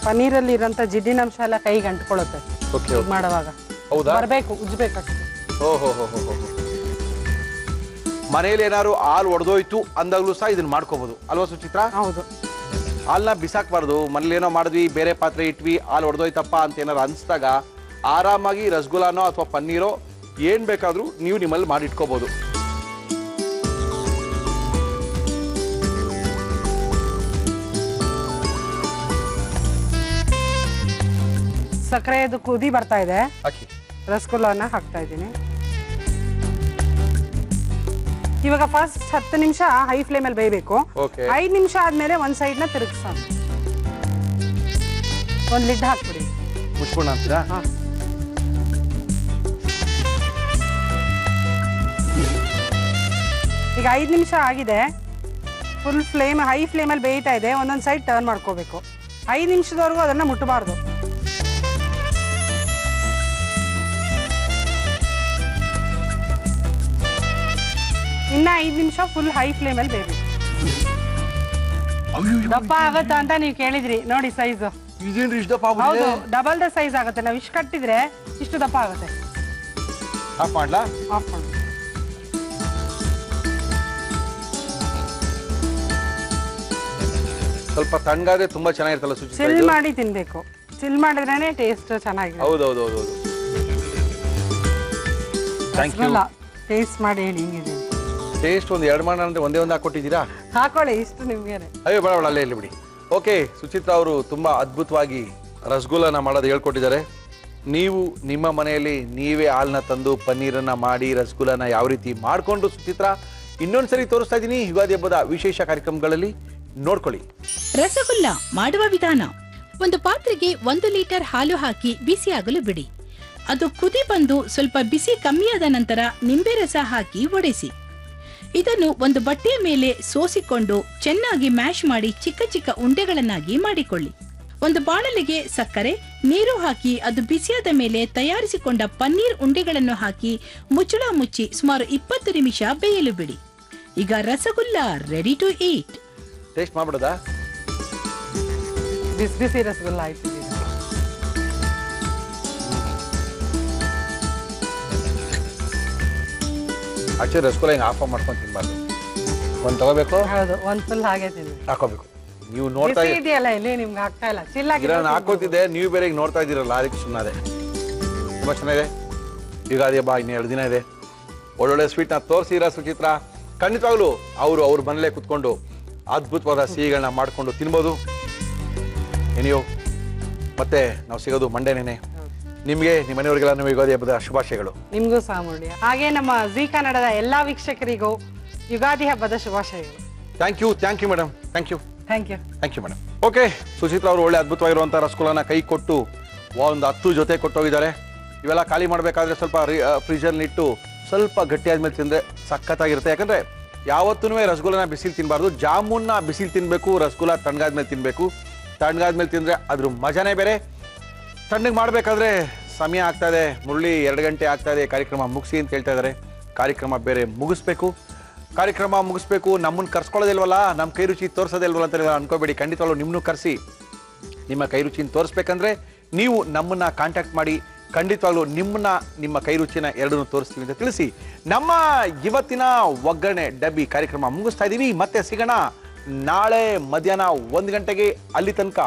Speaker 2: ಪನ್ನೀರಲ್ಲಿ ಇರೋಂಥ ಜಿಡ್ಡಿನ ಅಂಶ ಎಲ್ಲ ಕೈಗೆ ಅಂಟ್ಕೊಳ್ಳುತ್ತೆ.
Speaker 1: ಓಕೆ.
Speaker 2: ಮಾಡುವಾಗ
Speaker 1: ಹೌದಾ?
Speaker 2: ಬರಬೇಕು, ಉಜ್ಬೇಕು ಅಷ್ಟೇ.
Speaker 1: ಓಹೋ. ಮನೇಲಿ ಏನಾದ್ರು ಹಾಲು ಒಡೆದೋಯ್ತು ಅಂದಾಗ್ಲೂ ಸಹ ಇದನ್ನ ಮಾಡ್ಕೋಬಹುದು ಅಲ್ವಾ ಸುಚಿತ್ರಾ?
Speaker 2: ಹೌದು.
Speaker 1: ಹಾಲನ್ನ ಬಿಸಾಕ್ಬಾರ್ದು. ಮನೇಲಿ ಏನೋ ಮಾಡಿದ್ವಿ, ಬೇರೆ ಪಾತ್ರೆ ಇಟ್ವಿ, ಹಾಲು ಒಡೆದೋಯ್ತಪ್ಪ ಅಂತ ಏನಾರು ಅನ್ಸ್ದಾಗ ಆರಾಮಾಗಿ ರಸಗುಲ್ಲಾನೋ ಅಥವಾ ಪನ್ನೀರೋ ಏನ್ ಬೇಕಾದ್ರೂ ನೀವು ನಿಮ್ಮಲ್ಲಿ ಮಾಡಿಟ್ಕೋಬಹುದು.
Speaker 2: ಸಕ್ಕರೆದು ಕುದಿ ಬರ್ತಾ ಇದೆ.
Speaker 1: ಹಾಕಿ
Speaker 2: ರಸಗುಲ್ಲಾನ ಹಾಕ್ತಾ ಇದ್ದೀನಿ. ಇವಾಗ ಫಸ್ಟ್ 10 ನಿಮಿಷ ಹೈ ಫ್ಲೇಮ್ ಅಲ್ಲಿ ಬೇಯಬೇಕು. 5 ನಿಮಿಷ ಆದ್ಮೇಲೆ ಒಂದ್ ಸೈಡ್ ನ ತಿರುಗಿಸೋಣ. ಒಂದ್ ಲಿಡ್ ಹಾಕ್ಬಿಡಿ.
Speaker 1: ಮುಚ್ಕೊಂಡ ಅಂತೀರಾ?
Speaker 2: ಈಗ 5 ನಿಮಿಷ ಆಗಿದೆ. ಫುಲ್ ಫ್ಲೇಮ್ ಹೈ ಫ್ಲೇಮ್ ಅಲ್ಲಿ ಬೇಯ್ತಾ ಇದೆ. ಒಂದೊಂದ್ ಸೈಡ್ ಟರ್ನ್ ಮಾಡ್ಕೋಬೇಕು. 5 ನಿಮಿಷದವರೆಗೂ ಅದನ್ನ ಮುಟ್ಟಬಾರ್ದು. ಇನ್ನ 5 ನಿಮಿಷ ಫುಲ್ ಹೈ ಫ್ಲೇಮ್ ಅಲ್ಲಿ ಬೇಯಬೇಕು. ದಪ್ಪ ಆಗತ್ತಾ ಅಂತ ನೀವು ಕೇಳಿದ್ರಿ, ನೋಡಿ ಸೈಜ್. ಹೌದು, ಡಬಲ್ ದ ಸೈಜ್ ಆಗುತ್ತೆ. ನಾವು ಇಷ್ಟು ಕಟ್ಟಿದ್ರೆ ಇಷ್ಟು ದಪ್ಪ ಆಗುತ್ತೆ.
Speaker 1: ಆಫ್ ಮಾಡ್ಲಾ?
Speaker 2: ಆಫ್ ಮಾಡಿ.
Speaker 1: ಸ್ವಲ್ಪ ತಣ್ಣಗಾದ್ರೆ ತುಂಬಾ ಚೆನ್ನಾಗಿರ್ತಲ್ಲ ಸುಚಿತ್ರಾ?
Speaker 2: ಚಿಲ್ ಮಾಡಿ ತಿನ್ಬೇಕು. ಚಿಲ್ ಮಾಡಿದ್ರೇನೆ ಟೇಸ್ಟ್ ಚೆನ್ನಾಗಿದೆ.
Speaker 1: ಹೌದೌದು. Thank you.
Speaker 2: ಟೇಸ್ಟ್ ಮಾಡಿ ಹೇಳಿ ಹಿಂಗಿದೆ.
Speaker 1: ಟೇಸ್ಟ್ ಒಂದು 2 ಮಾಡೋಣ ಅಂದ್ರೆ ಒಂದೇ ಒಂದು ಹಾಕೊಟ್ಟಿದ್ದೀರಾ?
Speaker 2: ಹಾಕೊಳ್ಳಿ, ಇಷ್ಟು ನಿಮ್ಗೆ.
Speaker 1: ಅಯ್ಯೋ ಬೇಡ ಅಲ್ಲೇ ಇಲ್ಲಿ ಬಿಡಿ. ಓಕೆ, ಸುಚಿತ್ರಾ ಅವರು ತುಂಬಾ ಅದ್ಭುತವಾಗಿ ರಸಗುಲ್ಲಾನ ಮಾಡೋದು ಹೇಳ್ಕೊಟ್ಟಿದ್ದಾರೆ. ನೀವು ನಿಮ್ಮ ಮನೆಯಲ್ಲಿ ನೀವೇ ಹಾಲನ್ನ ತಂದು ಪನ್ನೀರನ್ನ ಮಾಡಿ ರಸಗುಲ್ಲಾನ ಯಾವ ರೀತಿ ಮಾಡಿಕೊಂಡು ಸುಚಿತ್ರಾ ಇನ್ನೊಂದ್ಸರಿ ತೋರಿಸ್ತಾ ಇದ್ದೀನಿ ಯುಗಾದಿ ಹಬ್ಬದ ವಿಶೇಷ ಕಾರ್ಯಕ್ರಮಗಳಲ್ಲಿ, ನೋಡ್ಕೊಳ್ಳಿ.
Speaker 3: ರಸಗುಲ್ಲ ಮಾಡುವ ವಿಧಾನ: ಒಂದು ಪಾತ್ರೆಗೆ 1 ಲೀಟರ್ ಹಾಲು ಹಾಕಿ ಬಿಸಿಯಾಗಲು ಬಿಡಿ. ಅದು ಕುದಿ ಬಂದು ಸ್ವಲ್ಪ ಬಿಸಿ ಕಮ್ಮಿಯಾದ ನಂತರ ನಿಂಬೆ ರಸ ಹಾಕಿ ಒಡೆಸಿ. ಇದನ್ನು ಒಂದು ಬಟ್ಟೆಯ ಮೇಲೆ ಸೋಸಿಕೊಂಡು ಚೆನ್ನಾಗಿ ಮ್ಯಾಶ್ ಮಾಡಿ ಚಿಕ್ಕ ಚಿಕ್ಕ ಉಂಡೆಗಳನ್ನಾಗಿ ಮಾಡಿಕೊಳ್ಳಿ. ಒಂದು ಬಾಣಲಿಗೆ ಸಕ್ಕರೆ, ನೀರು ಹಾಕಿ ಅದು ಬಿಸಿಯಾದ ಮೇಲೆ ತಯಾರಿಸಿಕೊಂಡ ಪನ್ನೀರ್ ಉಂಡೆಗಳನ್ನು ಹಾಕಿ ಮುಚ್ಚಳ ಮುಚ್ಚಿ ಸುಮಾರು 20 ನಿಮಿಷ ಬೇಯಲು ಬಿಡಿ. ಈಗ rasgulla ready to eat.
Speaker 1: Taste ಮಾಡ್ಬಿಡೋದಾ?
Speaker 2: ಬಿಸಿ ಬಿಸಿ ರಸಗುಲ್ಲ ಆಯ್ತು.
Speaker 1: ಆಕ್ಚುಲಿ ರಸಗುಲ್ಲ ಹಿಂಗೆ ಆಫ್ ಮಾಡ್ಕೊಂಡು ತಿನ್ಬಾರ್ದು. ಒಂದು ತಗೋಬೇಕು.
Speaker 2: ಹೌದು, ಒಂದು ಫುಲ್ ಹಾಗೆ ತಿನ್ನಿ.
Speaker 1: ಹಾಕೋಬೇಕು. ನೀವು ನೋಡ್ತಾ
Speaker 2: ಇದೆಯಲ್ಲ, ಇಲ್ಲಿ ನಿಮ್ಗೆ ಆಗ್ತಾ ಇಲ್ಲ. ಚಿಲ್ಲಾಗಿ
Speaker 1: ನಾನು ಹಾಕೋತಿದ್ದೆ, ನೀವು ಬೇರೆ ಈಗ ನೋಡ್ತಾ ಇದ್ದೀರಲ್ಲ, ಅದಕ್ಕೆ ಸುಮ್ಮನೆ. ತುಂಬಾ ಚೆನ್ನಾಗಿದೆ. ಯುಗಾದಿ ಹಬ್ಬ ಇನ್ನು 2 ದಿನ ಇದೆ. ಒಳ್ಳೊಳ್ಳೆ ಸ್ವೀಟ್ನ ತೋರಿಸಿರ ಸುಚಿತ್ರಾ. ಖಂಡಿತವಾಗ್ಲೂ ಅವ್ರ ಮನೇಲೆ ಕುತ್ಕೊಂಡು ಅದ್ಭುತವಾದ ಸಿಹಿಗಳನ್ನ ಮಾಡ್ಕೊಂಡು ತಿನ್ಬೋದು. ಏನಿಯೋ ಮತ್ತೆ ನಾವು ಸಿಗೋದು ಮಂಡೇನೇನೆ. ನಿಮಗೆ ನಿಮ್ಮ ಮನೆಯವರಿಗೆಲ್ಲ ನಮ್ಮ ಯುಗಾದಿ ಹಬ್ಬದ ಶುಭಾಶಯಗಳು.
Speaker 2: ನಿಮಗೂ ಸಹ ಮುರಳಿ. ಹಾಗೆ ನಮ್ಮ ಜೀ ಕನ್ನಡದ ಎಲ್ಲಾ ವೀಕ್ಷಕರಿಗೂ ಯುಗಾದಿ ಹಬ್ಬದ ಶುಭಾಶಯಗಳು.
Speaker 1: Thank you madam. Thank you madam. Okay, Suchitra ಅವರು ಒಳ್ಳೆ ಅದ್ಭುತವಾಗಿರುವಂಥ ರಸಗುಲ್ಲಾನ ಕೈ ಕೊಟ್ಟು ಒಂದು 10 ಜೊತೆ ಕೊಟ್ಟೋಗಿದ್ದಾರೆ. ಇವೆಲ್ಲ ಖಾಲಿ ಮಾಡಬೇಕಾದ್ರೆ ಸ್ವಲ್ಪ ಫ್ರೀಜರ್ನಲ್ಲಿ ಇಟ್ಟು ಸ್ವಲ್ಪ ಗಟ್ಟಿ ಆದ್ಮೇಲೆ ತಿಂದರೆ ಸಖತ್ತಾಗಿರುತ್ತೆ. ಯಾಕಂದರೆ ಯಾವತ್ತೂ ರಸಗುಲ್ಲನ ಬಿಸಿಲು ತಿನ್ನಬಾರ್ದು. ಜಾಮೂನ್ನ ಬಿಸಿಲು ತಿನ್ನಬೇಕು, ರಸಗುಲ್ಲ ತಣ್ಣಗಾದ್ಮೇಲೆ ತಿನ್ನಬೇಕು. ತಣ್ಣಗಾದ್ಮೇಲೆ ತಿಂದರೆ ಅದ್ರ ಮಜಾನೇ ಬೇರೆ. ತಣ್ಣಗೆ ಮಾಡಬೇಕಾದ್ರೆ ಸಮಯ ಆಗ್ತಾ ಇದೆ, ಮುರಳಿ 2 ಗಂಟೆ ಆಗ್ತಾ ಇದೆ, ಕಾರ್ಯಕ್ರಮ ಮುಗಿಸಿ ಅಂತ ಹೇಳ್ತಾ ಇದ್ದಾರೆ. ಕಾರ್ಯಕ್ರಮ ಬೇರೆ ಮುಗಿಸ್ಬೇಕು. ನಮ್ಮನ್ನು ಕರ್ಸ್ಕೊಳ್ಳೋದಿಲ್ವಲ್ಲ, ನಮ್ಮ ಕೈ ರುಚಿ ತೋರಿಸೋದಿಲ್ವಲ್ಲ ಅಂತ ಅನ್ಕೋಬೇಡಿ. ಖಂಡಿತವಾಗ್ಲೂ ನಿಮ್ಮನ್ನು ಕರೆಸಿ ನಿಮ್ಮ ಕೈ ರುಚಿನ ತೋರಿಸ್ಬೇಕಂದ್ರೆ ನೀವು ನಮ್ಮನ್ನು ಕಾಂಟ್ಯಾಕ್ಟ್ ಮಾಡಿ. ಖಂಡಿತವಾಗ್ಲೂ ನಿಮ್ಮ ಕೈ ರುಚಿನ ಎರಡನ್ನೂ ತೋರಿಸ್ತೀವಿ ಅಂತ ತಿಳಿಸಿ ನಮ್ಮ ಇವತ್ತಿನ ಒಗ್ಗರಣೆ ಡಬ್ಬಿ ಕಾರ್ಯಕ್ರಮ ಮುಗಿಸ್ತಾ ಇದ್ದೀವಿ. ಮತ್ತೆ ಸಿಗೋಣ ನಾಳೆ ಮಧ್ಯಾಹ್ನ 1 ಗಂಟೆಗೆ. ಅಲ್ಲಿ ತನಕ